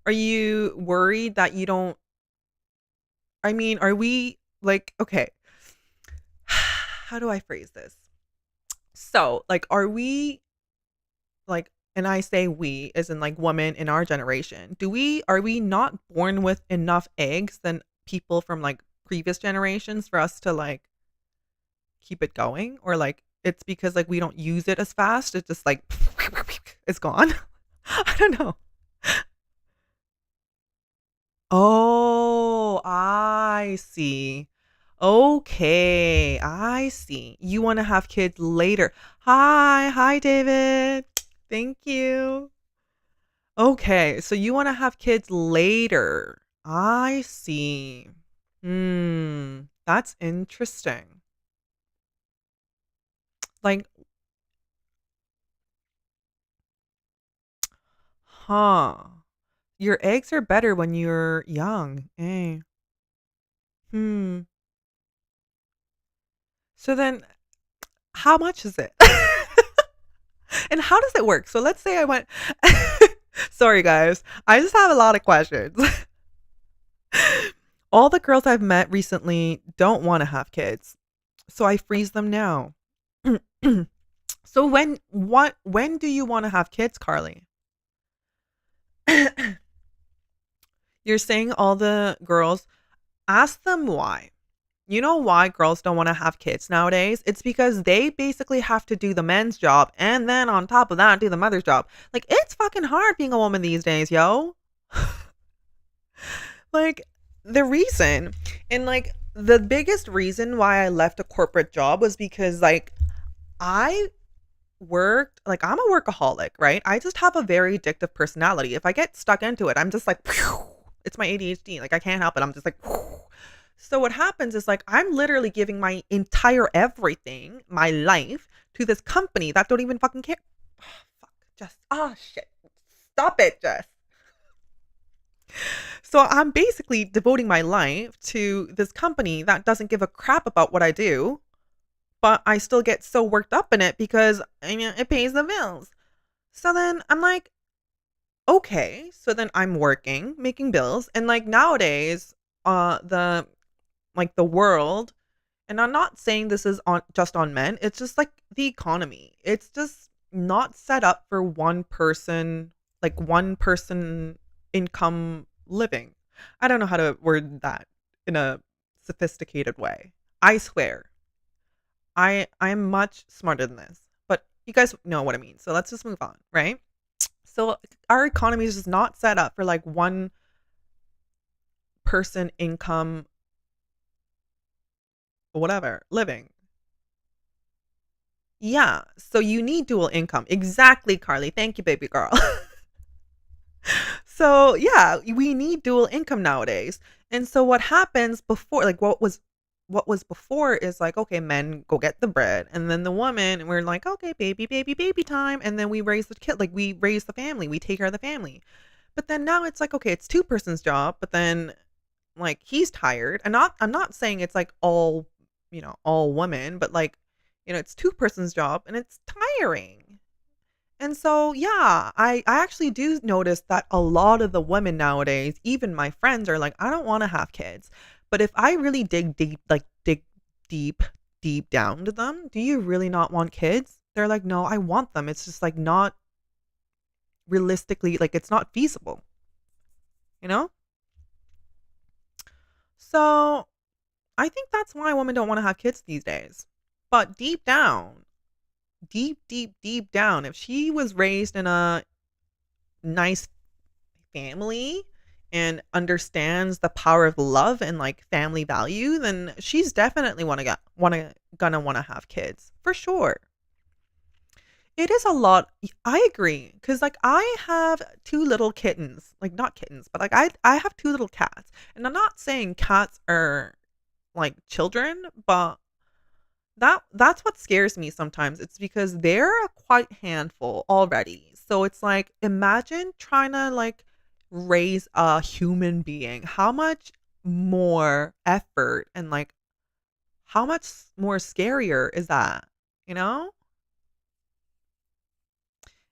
are you worried that you don't? I mean, are we like okay? How do I phrase this? So, like, are we like? And I say we, as in like women in our generation. Are we not born with enough eggs than people from like previous generations for us to like keep it going or like it's because like we don't use it as fast it's just like it's gone. I don't know. Oh, I see. Okay, I see. You want to have kids later. Hi David. Thank you. Okay, so you want to have kids later. I see. That's interesting. Like, huh. Your eggs are better when you're young. Eh. Hmm. So then how much is it? And how does it work? So let's say I went Sorry guys. I just have a lot of questions. All the girls I've met recently don't want to have kids. So I freeze them now. So when do you want to have kids, Carly? You're saying all the girls ask them why. You know why girls don't want to have kids nowadays? It's because they basically have to do the men's job and then on top of that do the mother's job. Like it's fucking hard being a woman these days, yo. Like the reason and like the biggest reason why I left a corporate job was because like I worked like I'm a workaholic, right? I just have a very addictive personality. If I get stuck into it, I'm just like phew, it's my ADHD. Like I can't help it. I'm just like phew. So what happens is like I'm literally giving my entire everything, my life to this company that don't even fucking care. Oh, fuck, Jess. Oh shit. Stop it, Jess. So I'm basically devoting my life to this company that doesn't give a crap about what I do, but I still get so worked up in it because I mean it pays the bills. So then I'm like, okay, so then I'm working, making bills, and like nowadays, the like the world, and I'm not saying this is on just on men, it's just like the economy. It's just not set up for one person income living. I don't know how to word that in a sophisticated way. I swear. I'm much smarter than this. But you guys know what I mean. So let's just move on, right? So our economy is just not set up for like one person income whatever living. Yeah, so you need dual income. Exactly, Carly. Thank you, baby girl. So, yeah, we need dual income nowadays. And so what happens before like what was before is like, okay, men go get the bread and then the woman and we're like, okay, baby, baby, baby time, and then we raise the kid, like we raise the family, we take care of the family. But then now it's like, okay, it's two person's job, but then like he's tired. And I'm not saying it's like all women, but like, it's two person's job and it's tiring. And so, yeah, I actually do notice that a lot of the women nowadays, even my friends, are like, I don't want to have kids. But if I really dig deep, deep down to them, do you really not want kids? They're like, no, I want them. It's just like not realistically, like it's not feasible, you know? So I think that's why women don't want to have kids these days. But deep down, deep, deep, deep down, if she was raised in a nice family and understands the power of love and like family value, then she's definitely gonna want to have kids for sure. It is a lot. I agree because like I have two little kittens, like not kittens, but like I have two little cats, and I'm not saying cats are like children, but that's what scares me sometimes. It's because they're a quite handful already. So it's like imagine trying to like raise a human being. How much more effort and like how much more scarier is that? You know?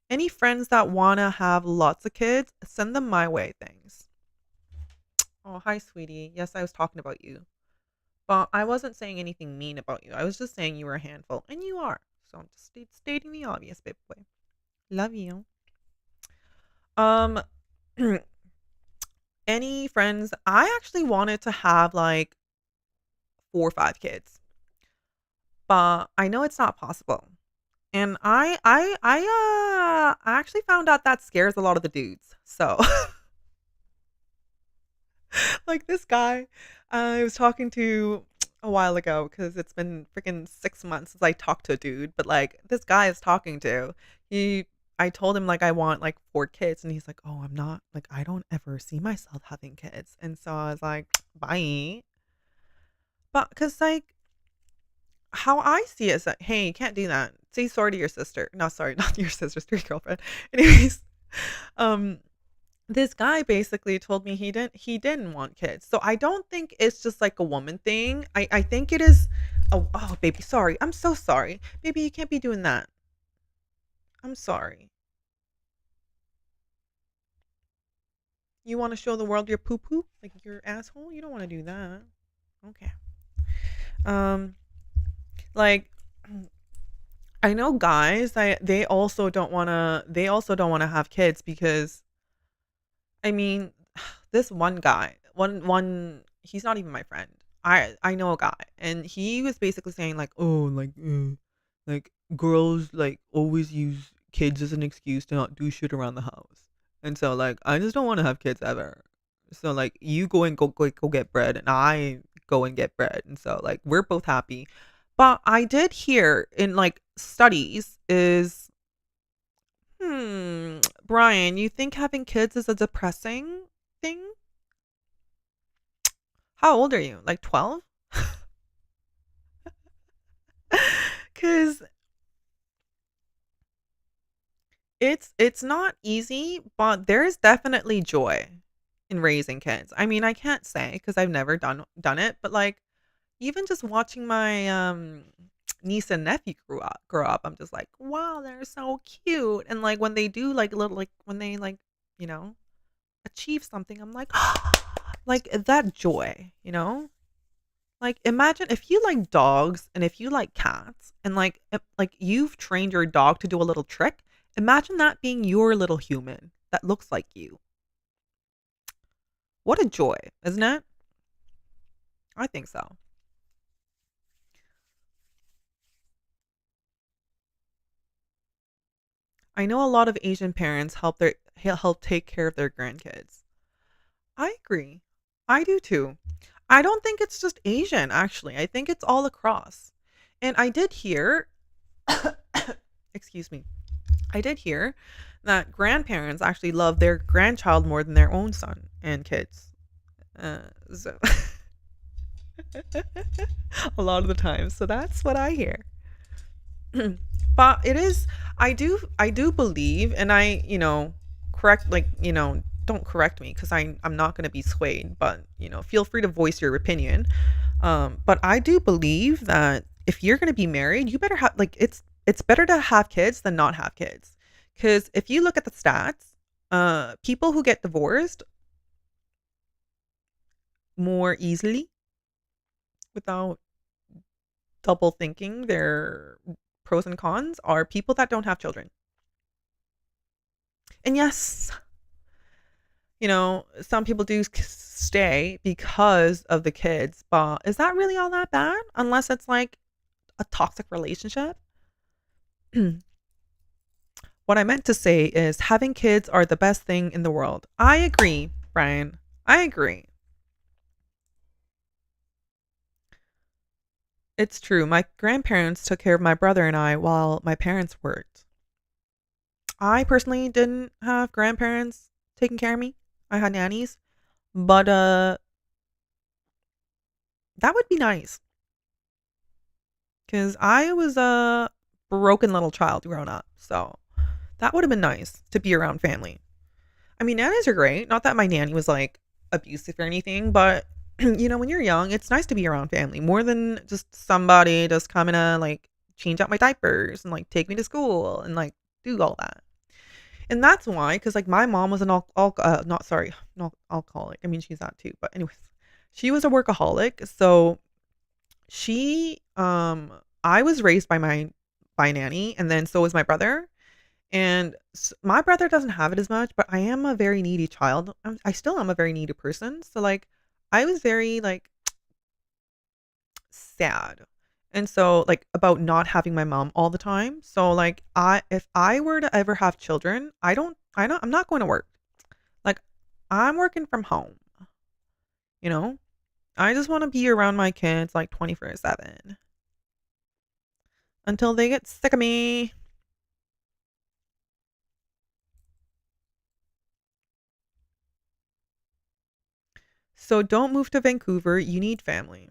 Any friends that want to have lots of kids, send them my way, thanks. Oh, hi, sweetie. Yes, I was talking about you. But I wasn't saying anything mean about you. I was just saying you were a handful, and you are. So I'm just stating the obvious, baby boy. Love you. Um, any friends? I actually wanted to have like 4 or 5 kids, but I know it's not possible. And I actually found out that scares a lot of the dudes. So like this guy I was talking to a while ago because it's been freaking 6 months since I talked to a dude. But like this guy is talking to, he, I told him like I want like 4 kids, and he's like, oh, I'm not like I don't ever see myself having kids. And so I was like, bye. But because like how I see it is that hey, you can't do that. Say sorry to your sister. No, sorry, not your sister's to your girlfriend. Anyways, um, this guy basically told me he didn't want kids. So I don't think it's just like a woman thing. I think it is. Oh, baby, sorry. I'm so sorry. Baby, you can't be doing that. I'm sorry. You want to show the world your poo poo? Like your asshole? You don't want to do that. Okay. Um like I know guys, they also don't want to have kids because I mean, this one guy, one he's not even my friend. I know a guy, and he was basically saying like, "Oh, like girls like always use kids as an excuse to not do shit around the house." And so like, I just don't want to have kids ever. So like, you go get bread, and I go and get bread, and so like, we're both happy. But I did hear in like studies is Brian, you think having kids is a depressing thing? How old are you? Like 12? Cuz it's not easy, but there's definitely joy in raising kids. I mean, I can't say because I've never done it, but like even just watching my niece and nephew grow up, I'm just like, wow, they're so cute. And like when they do like little like when they like, you know, achieve something, I'm like like that joy, you know? Like imagine if you like dogs and if you like cats and like like you've trained your dog to do a little trick, imagine that being your little human that looks like you. What a joy, isn't it? I think so. I know a lot of Asian parents help take care of their grandkids. I agree. I do too. I don't think it's just Asian actually. I think it's all across. And I did hear excuse me. I did hear that grandparents actually love their grandchild more than their own son and kids. So a lot of the time. So that's what I hear. But it is I do believe and I, correct like, don't correct me cuz I'm not going to be swayed, but feel free to voice your opinion. But I do believe that if you're going to be married, you better have like it's better to have kids than not have kids. Cuz if you look at the stats, people who get divorced more easily without double thinking their pros and cons are people that don't have children. And yes, some people do stay because of the kids, but is that really all that bad? Unless it's like a toxic relationship? What I meant to say is having kids are the best thing in the world. I agree, Brian. I agree. It's true. My grandparents took care of my brother and I while my parents worked. I personally didn't have grandparents taking care of me. I had nannies, but that would be nice cuz I was a broken little child growing up. So, that would have been nice to be around family. I mean, nannies are great. Not that my nanny was like abusive or anything, but when you're young, it's nice to be around family more than just somebody just coming to like change out my diapers and like take me to school and like do all that. And that's why, because like my mom was an not sorry, not alcoholic. I mean, she's not too, but anyways, she was a workaholic. So she, I was raised by by nanny, and then so was my brother. And my brother doesn't have it as much, but I am a very needy child. I still am a very needy person. So like, I was very like sad. And so like about not having my mom all the time. So like if I were to ever have children, I'm not going to work. Like I'm working from home, you know? I just want to be around my kids like 24/7 until they get sick of me. So don't move to Vancouver. You need family.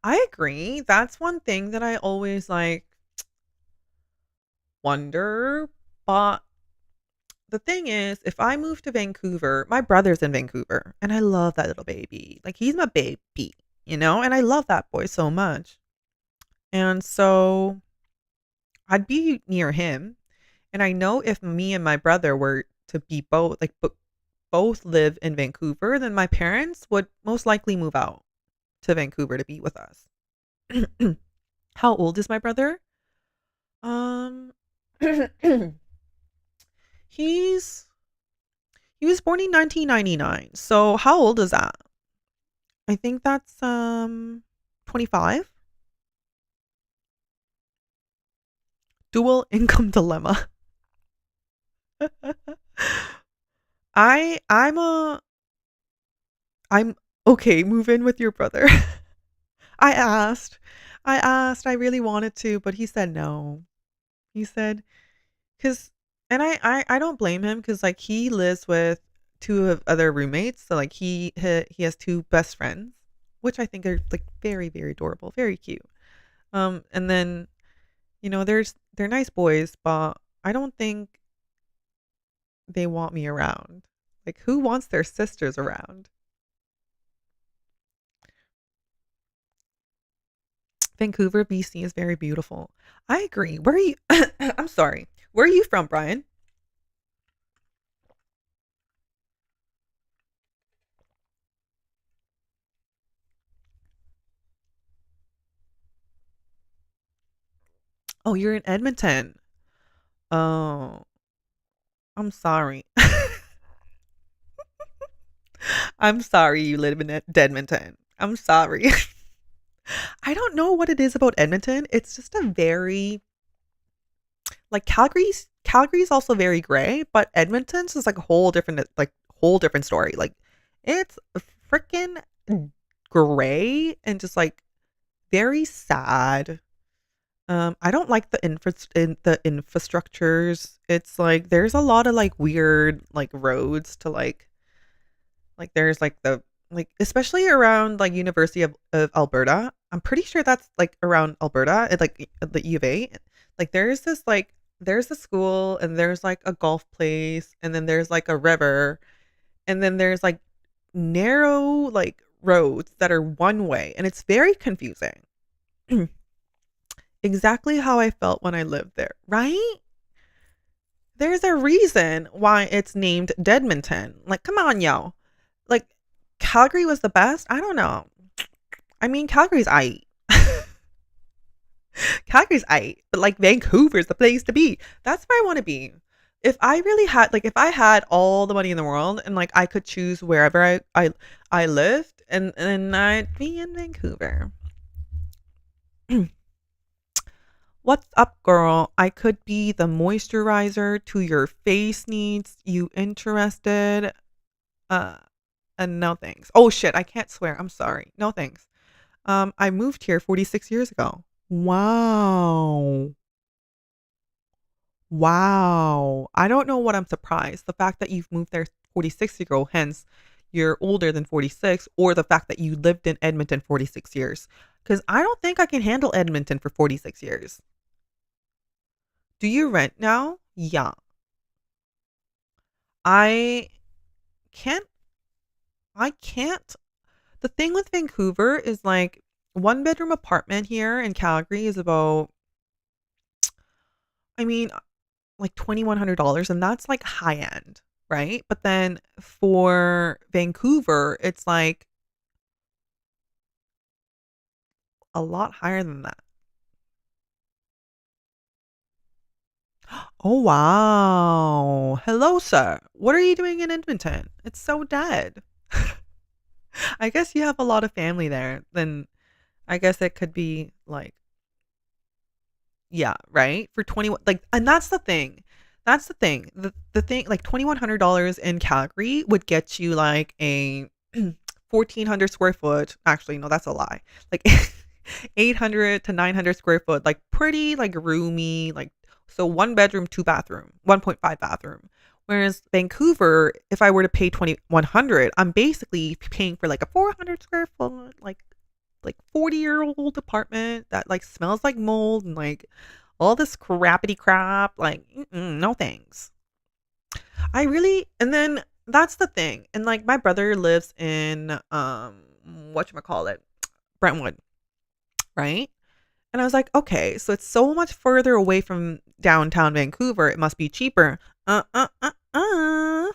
I agree. That's one thing that I always like wonder. But the thing is, if I move to Vancouver, my brother's in Vancouver and I love that little baby. Like he's my baby, and I love that boy so much. And so I'd be near him. And I know if me and my brother were to be both live in Vancouver, then my parents would most likely move out to Vancouver to be with us. How old is my brother? Um he's he was born in 1999. So how old is that? I think that's 25. Dual income dilemma. I'm a I'm okay, move in with your brother. I asked. I really wanted to, but he said no. He said cuz and I don't blame him cuz like he lives with two of other roommates, so like he has two best friends, which I think are like very very adorable, very cute. And then they're nice boys, but I don't think they want me around. Like, who wants their sisters around? Vancouver, BC is very beautiful. I agree. Where are you? I'm sorry. Where are you from, Brian? Oh, you're in Edmonton. Oh, I'm sorry. I'm sorry you live in Edmonton. I'm sorry. I don't know what it is about Edmonton. It's just a very like Calgary's also very gray, but Edmonton's is like a whole different story. Like it's freaking gray and just like very sad. I don't like the infrastructures. It's like there's a lot of like weird like roads to like there's like the like especially around like University of Alberta. I'm pretty sure that's like around Alberta, like the U of A. Like there's a school and there's like a golf place and then there's like a river and then there's like narrow like roads that are one way and it's very confusing. Exactly how I felt when I lived there, right? There's a reason why it's named Dedmonton. Like, come on, yo. Like, Calgary was the best? I don't know. I mean, Calgary's I. Calgary's I, but like Vancouver's the place to be. That's where I want to be. If I really had like if I had all the money in the world and like I could choose wherever I lived and I'd be in Vancouver. What's up, girl? I could be the moisturizer to your face needs. You interested? Uh, and no thanks. Oh shit, I can't swear. I'm sorry. No thanks. I moved here 46 years ago. Wow. Wow. I don't know what I'm surprised. The fact that you've moved there 46 years ago, hence you're older than 46, or the fact that you lived in Edmonton 46 years. Because I don't think I can handle Edmonton for 46 years. Do you rent now? Yeah. I can't, I can't. The thing with Vancouver is like one bedroom apartment here in Calgary is about, I mean, like $2,100 and that's like high end, right? But then for Vancouver, it's like a lot higher than that. Oh wow. Hello, sir. What are you doing in Edmonton? It's so dead. I guess you have a lot of family there. Then I guess it could be like yeah, right? For 21 like and that's the thing. That's the thing. The thing like $2,100 in Calgary would get you like a 1,400 square foot. Actually, no, that's a lie. Like 800 to 900 square foot, like pretty like roomy, like so one bedroom, two bathroom, 1.5 bathroom. Whereas Vancouver, if I were to pay 2,100, I'm basically paying for like a 400 square foot, like 40-year-old apartment that like smells like mold and like all this crappity crap. Like, no thanks. I really, and then that's the thing. And like my brother lives in whatchamacallit, Brentwood, right? And I was like, okay, so it's so much further away from downtown Vancouver. It must be cheaper. Uh, uh, uh, uh.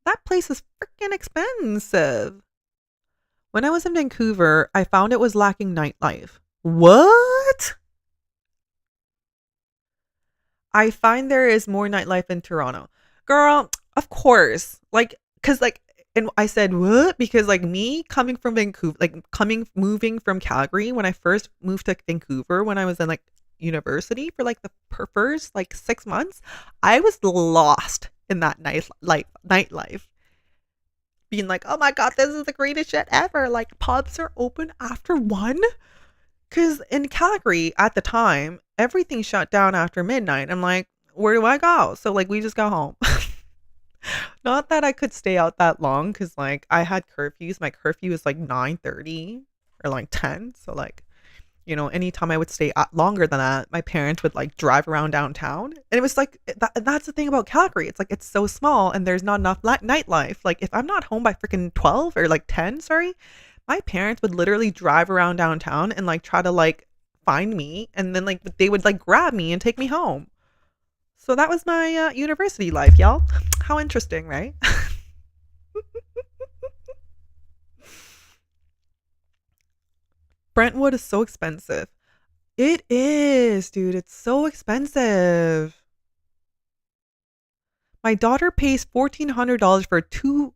That place is freaking expensive. When I was in Vancouver, I found it was lacking nightlife. What? I find there is more nightlife in Toronto. Girl, of course. Like, cause like, and I said, what? Because like me coming from Vancouver, moving from Calgary when I first moved to Vancouver when I was in like university for like the first like 6 months, I was lost in that nightlife. Being like, oh my God, this is the greatest shit ever. Like, pubs are open after 1. Because in Calgary at the time, everything shut down after midnight. I'm like, where do I go? So, like, we just go home. Not that I could stay out that long because, like, I had curfews. My curfew was like 9:30 or like 10. So, like, anytime I would stay longer than that, my parents would like drive around downtown. And it was like, that's the thing about Calgary. It's like, it's so small and there's not enough nightlife. Like, if I'm not home by freaking 12 or like 10, sorry, my parents would literally drive around downtown and like try to like find me. And then like they would like grab me and take me home. So that was my university life, y'all. How interesting, right? Brentwood is so expensive. It is, dude. It's so expensive. My daughter pays $1,400 for two.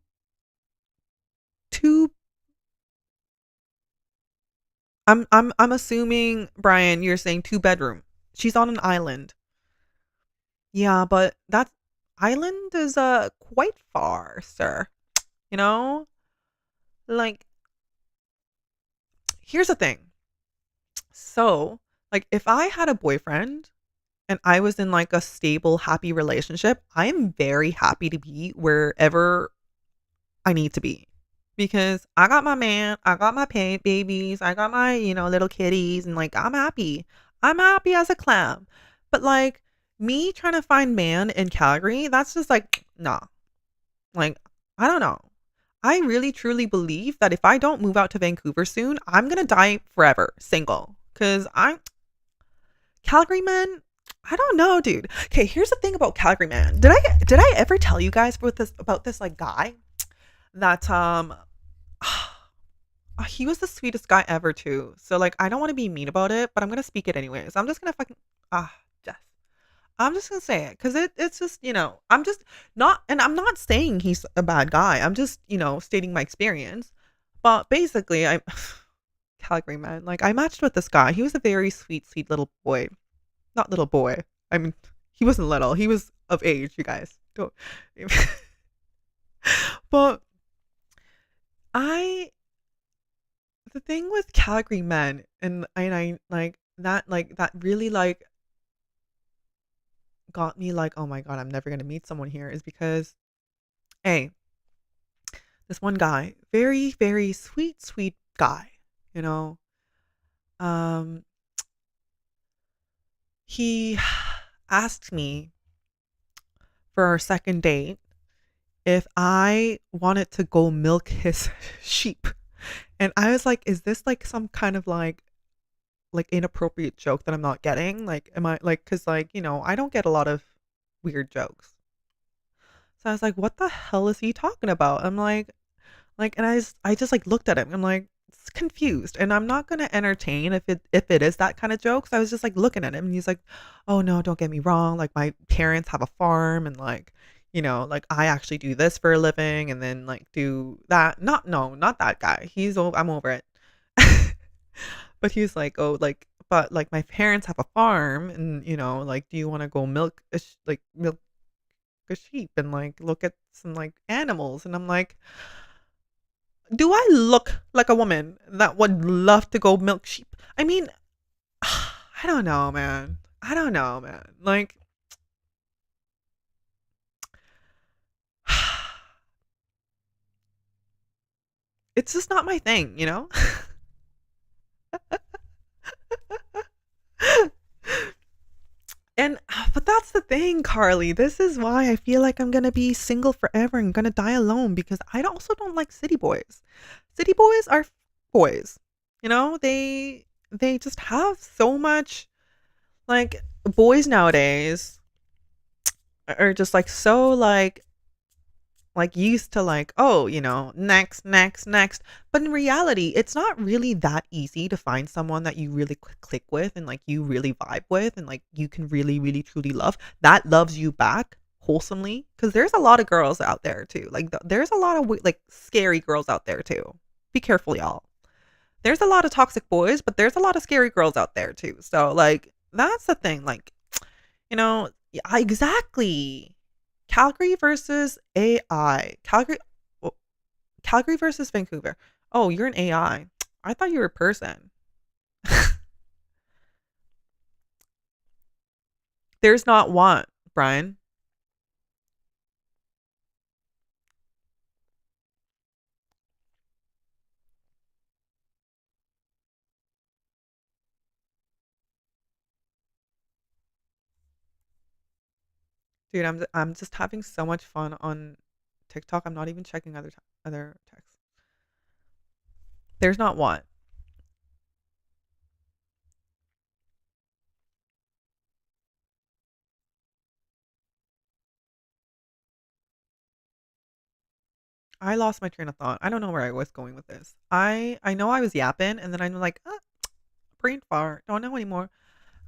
I'm assuming, Brian, you're saying 2 bedroom. She's on an island. Yeah, but that island is quite far, sir. You know, like, here's the thing. So, like, if I had a boyfriend and I was in like a stable, happy relationship, I am very happy to be wherever I need to be. Because I got my man, I got my babies, I got my, little kitties, and like I'm happy. I'm happy as a clam. But like me trying to find man in Calgary, that's just like, nah. Like, I don't know. I really truly believe that if I don't move out to Vancouver soon, I'm gonna die forever single. Cause I'm Calgary man. I don't know, dude. Okay, here's the thing about Calgary man. Did I ever tell you guys about this like guy that he was the sweetest guy ever too. So like I don't want to be mean about it, but I'm gonna speak it anyways. I'm just gonna fucking Jess. I'm just gonna say it because it's just I'm just not, and I'm not saying he's a bad guy. I'm just stating my experience. But basically, I Calgary man, like I matched with this guy. He was a very sweet, sweet little boy. Not little boy. I mean, he wasn't little. He was of age. You guys don't. But I the thing with Calgary men, and I like that really like got me like, oh my god, I'm never gonna meet someone here, is because hey, this one guy, very very sweet sweet guy, you know, um, he asked me for our second date if I wanted to go milk his sheep, and I was like, is this like some kind of like inappropriate joke that I'm not getting? Like, am I like, cause like, I don't get a lot of weird jokes. So I was like, what the hell is he talking about? I'm like, and I just like looked at him. I'm like, confused, and I'm not gonna entertain if it is that kind of joke. So I was just like looking at him, and he's like, oh no, don't get me wrong. Like my parents have a farm, and like, like I actually do this for a living, and then like do that. Not no, not that guy. I'm over it. But he's like, oh, like, but like my parents have a farm, and like, do you want to go milk a sheep and like look at some like animals? And I'm like, do I look like a woman that would love to go milk sheep? I mean, I don't know, man. I don't know, man. Like, it's just not my thing, you know? And but that's the thing, Carly. This is why I feel like I'm gonna be single forever and gonna die alone, because I also don't like city boys. City boys are boys. They just have so much, like, boys nowadays are just like so like used to like, oh, next, next, next. But in reality, it's not really that easy to find someone that you really click with, and like you really vibe with, and like you can really really truly love, that loves you back wholesomely. Because there's a lot of girls out there too, like there's a lot of like scary girls out there too. Be careful, y'all. There's a lot of toxic boys, but there's a lot of scary girls out there too. So like that's the thing, like, yeah, exactly. Calgary versus AI. Oh, Calgary versus Vancouver. Oh, you're an AI. I thought you were a person. There's not one, Brian. Dude, I'm just having so much fun on TikTok. I'm not even checking other texts. There's not one. I lost my train of thought. I don't know where I was going with this. I know I was yapping, and then I'm like, ah, brain fart. Don't know anymore.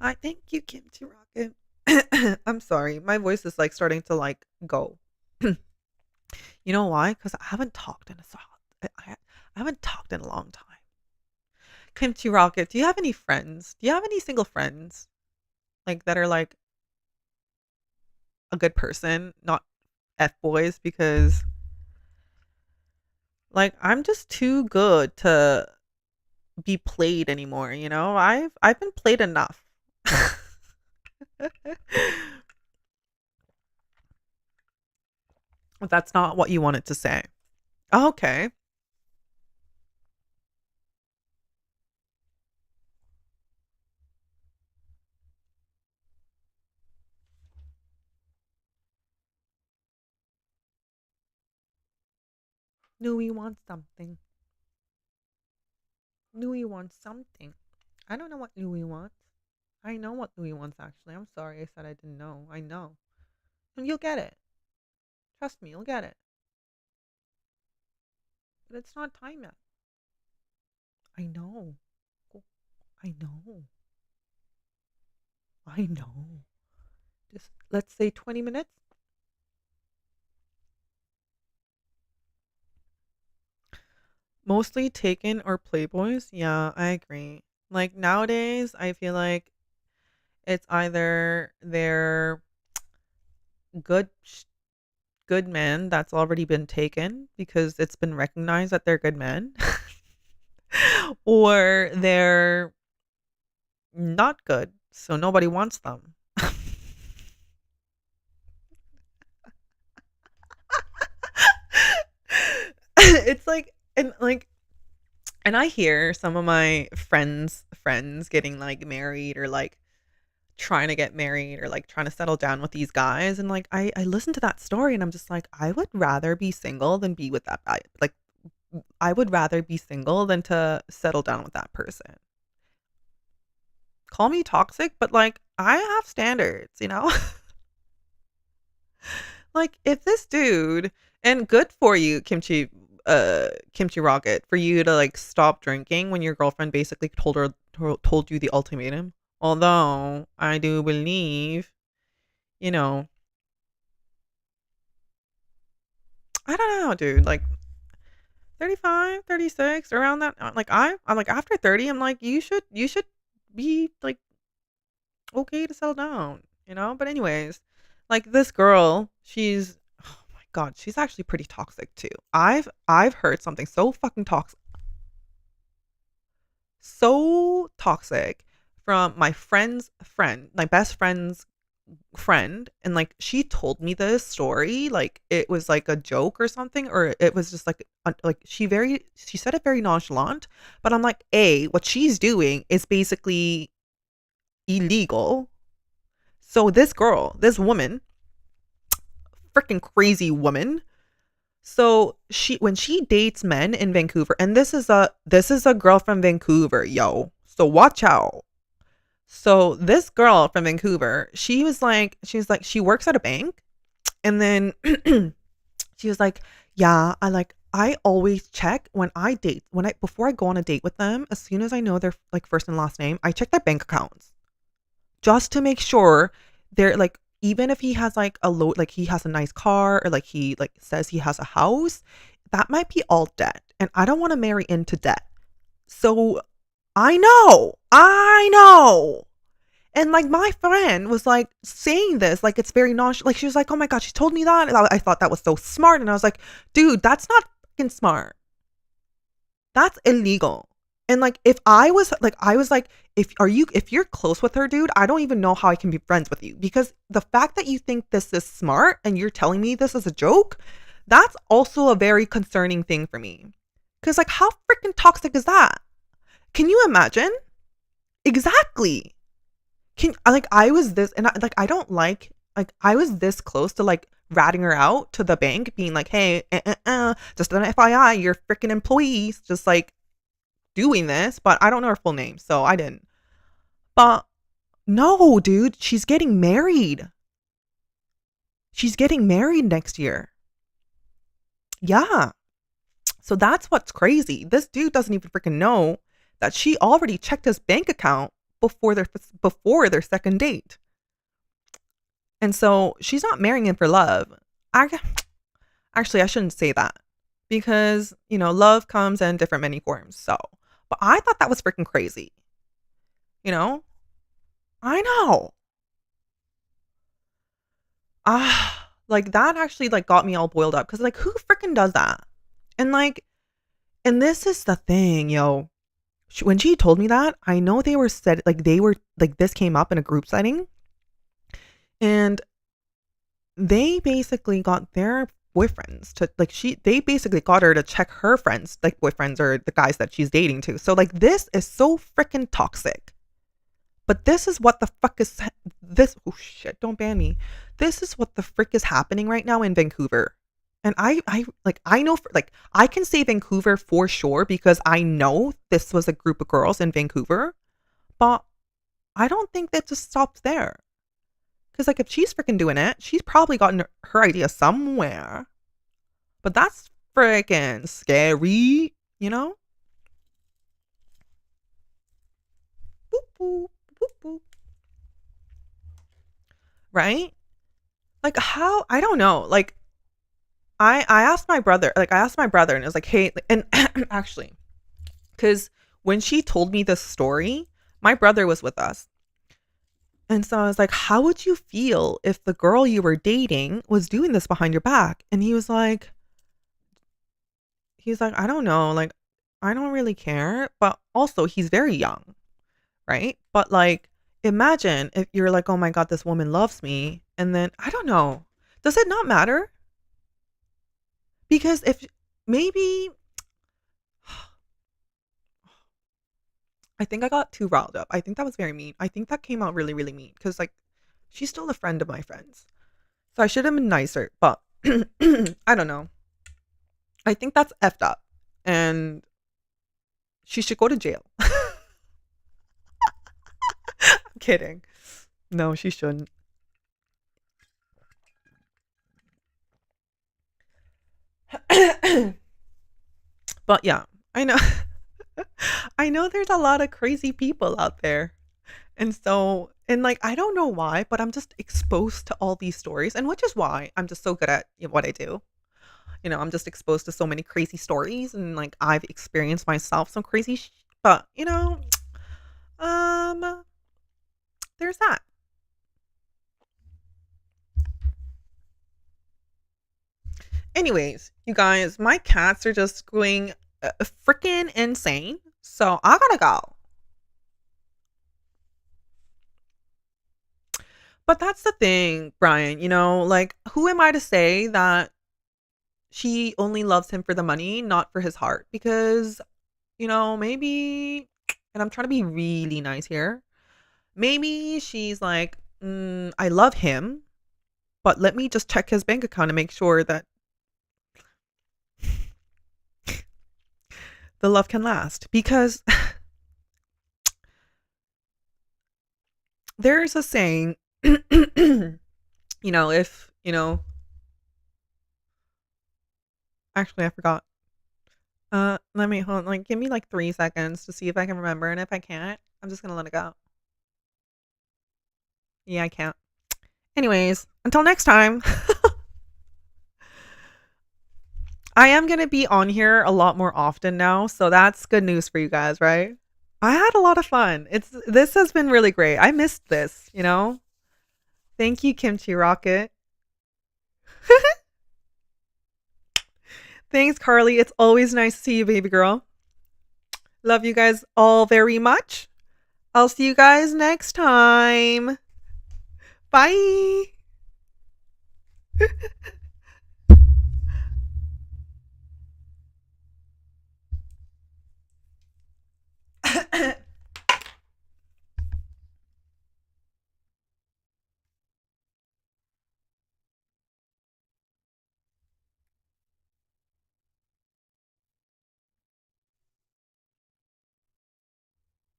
I thank you, Kimchi Rocket. I'm sorry. My voice is like starting to like go. You know why? Because I haven't talked in a long time. Kimchi Rocket, do you have any friends? Do you have any single friends like that are like a good person, not F boys? Because like I'm just too good to be played anymore, you know? I've been played enough. That's not what you wanted to say. Okay. Louis wants something. Louis wants something. I don't know what Louis wants. I know what Louis wants actually. I'm sorry I said I didn't know. I know. And you'll get it. Trust me, you'll get it. But it's not time yet. I know. I know. I know. Just let's say 20 minutes. Mostly Taken or Playboys. Yeah, I agree. Like nowadays, I feel like it's either they're good good men that's already been taken because it's been recognized that they're good men, or they're not good, so nobody wants them. It's like and I hear some of my friends getting like married or like trying to get married or like trying to settle down with these guys, and like I listen to that story and I'm just like I would rather be single than be with that guy. Like I would rather be single than to settle down with that person. Call me toxic, but like I have standards, you know? Like if this dude, and good for you, Kimchi Rocket, for you to like stop drinking when your girlfriend basically told you the ultimatum. Although I do believe, you know, I don't know, dude, like 35, 36, around that like I'm like after 30, I'm like you should be like okay to settle down, you know? But anyways, like this girl, she's oh my god, she's actually pretty toxic too. I've heard something so toxic from my friend's friend, my best friend's friend, and like she told me this story like it was like a joke or something, or it was just like she said it very nonchalant, but I'm like, A, what she's doing is basically illegal. So this girl, this woman, freaking crazy woman. So she when she dates men in Vancouver, and this is a girl from Vancouver, yo. So watch out. So this girl from Vancouver, she was like she works at a bank, and then she was like, yeah, I always check when I before I go on a date with them, as soon as I know their like first and last name, I check their bank accounts just to make sure they're like, even if he has like a low, like he has a nice car, or like he like says he has a house, that might be all debt, and I don't want to marry into debt. So I know. And like my friend was like saying this, like it's very nonchalant. Like she was like, "Oh my god, she told me that." And I thought that was so smart, and I was like, "Dude, that's not fucking smart. That's illegal." And like if I was like, if you're close with her, dude, I don't even know how I can be friends with you, because the fact that you think this is smart and you're telling me this is a joke, that's also a very concerning thing for me. Cuz like how freaking toxic is that? Can you imagine? Exactly. Can like I was this, and I don't like like I was this close to like ratting her out to the bank, being like, hey, just an FYI, you're freaking employees, just like doing this, but I don't know her full name, so I didn't. But no, dude, she's getting married. She's getting married next year. Yeah. So that's what's crazy. This dude doesn't even freaking know that she already checked his bank account before their second date. And so she's not marrying him for love. I actually I shouldn't say that because, love comes in different many forms. So, but I thought that was freaking crazy. You know? I know. Like that actually like got me all boiled up cuz like who freaking does that? And like and this is the thing, yo. When she told me that, I know they were like this came up in a group setting and they basically got their boyfriends to like they basically got her to check her friends like boyfriends or the guys that she's dating too. So like this is so freaking toxic. But this is what the fuck is this oh shit, don't ban me. This is what the frick is happening right now in Vancouver. And I know like I can say Vancouver for sure because I know this was a group of girls in Vancouver, but I don't think that just stops there. Because, like, if she's freaking doing it, she's probably gotten her idea somewhere. But that's freaking scary, you know? Boop, boop, boop, boop. Right? Like, how? I don't know. Like, I asked my brother, and it was like, hey, and actually, because when she told me this story, my brother was with us. And so I was like, how would you feel if the girl you were dating was doing this behind your back? And he's like, I don't know. Like, I don't really care. But also, he's very young, right? But like, imagine if you're like, oh my God, this woman loves me. And then, I don't know. Does it not matter? Because if maybe, I think I got too riled up. I think that was very mean. I think that came out really, really mean. Because like, she's still a friend of my friends. So I should have been nicer. But I don't know. I think that's effed up. And she should go to jail. I'm kidding. No, she shouldn't. But yeah, I know. I know there's a lot of crazy people out there. And so, and like, I don't know why, but I'm just exposed to all these stories. And which is why I'm just so good at what I do. I'm just exposed to so many crazy stories and like I've experienced myself some crazy but um there's that. Anyways, you guys, my cats are just going freaking insane. So I gotta go. But that's the thing, Brian, like who am I to say that she only loves him for the money, not for his heart? Because, maybe, and I'm trying to be really nice here, maybe she's like, I love him, but let me just check his bank account and make sure that the love can last. Because there's a saying, if, actually, I forgot. Let me hold, like, give me like 3 seconds to see if I can remember. And if I can't, I'm just going to let it go. Yeah, I can't. Anyways, until next time. I am going to be on here a lot more often now. So that's good news for you guys, right? I had a lot of fun. This has been really great. I missed this, Thank you, Kimchi Rocket. Thanks, Carly. It's always nice to see you, baby girl. Love you guys all very much. I'll see you guys next time. Bye.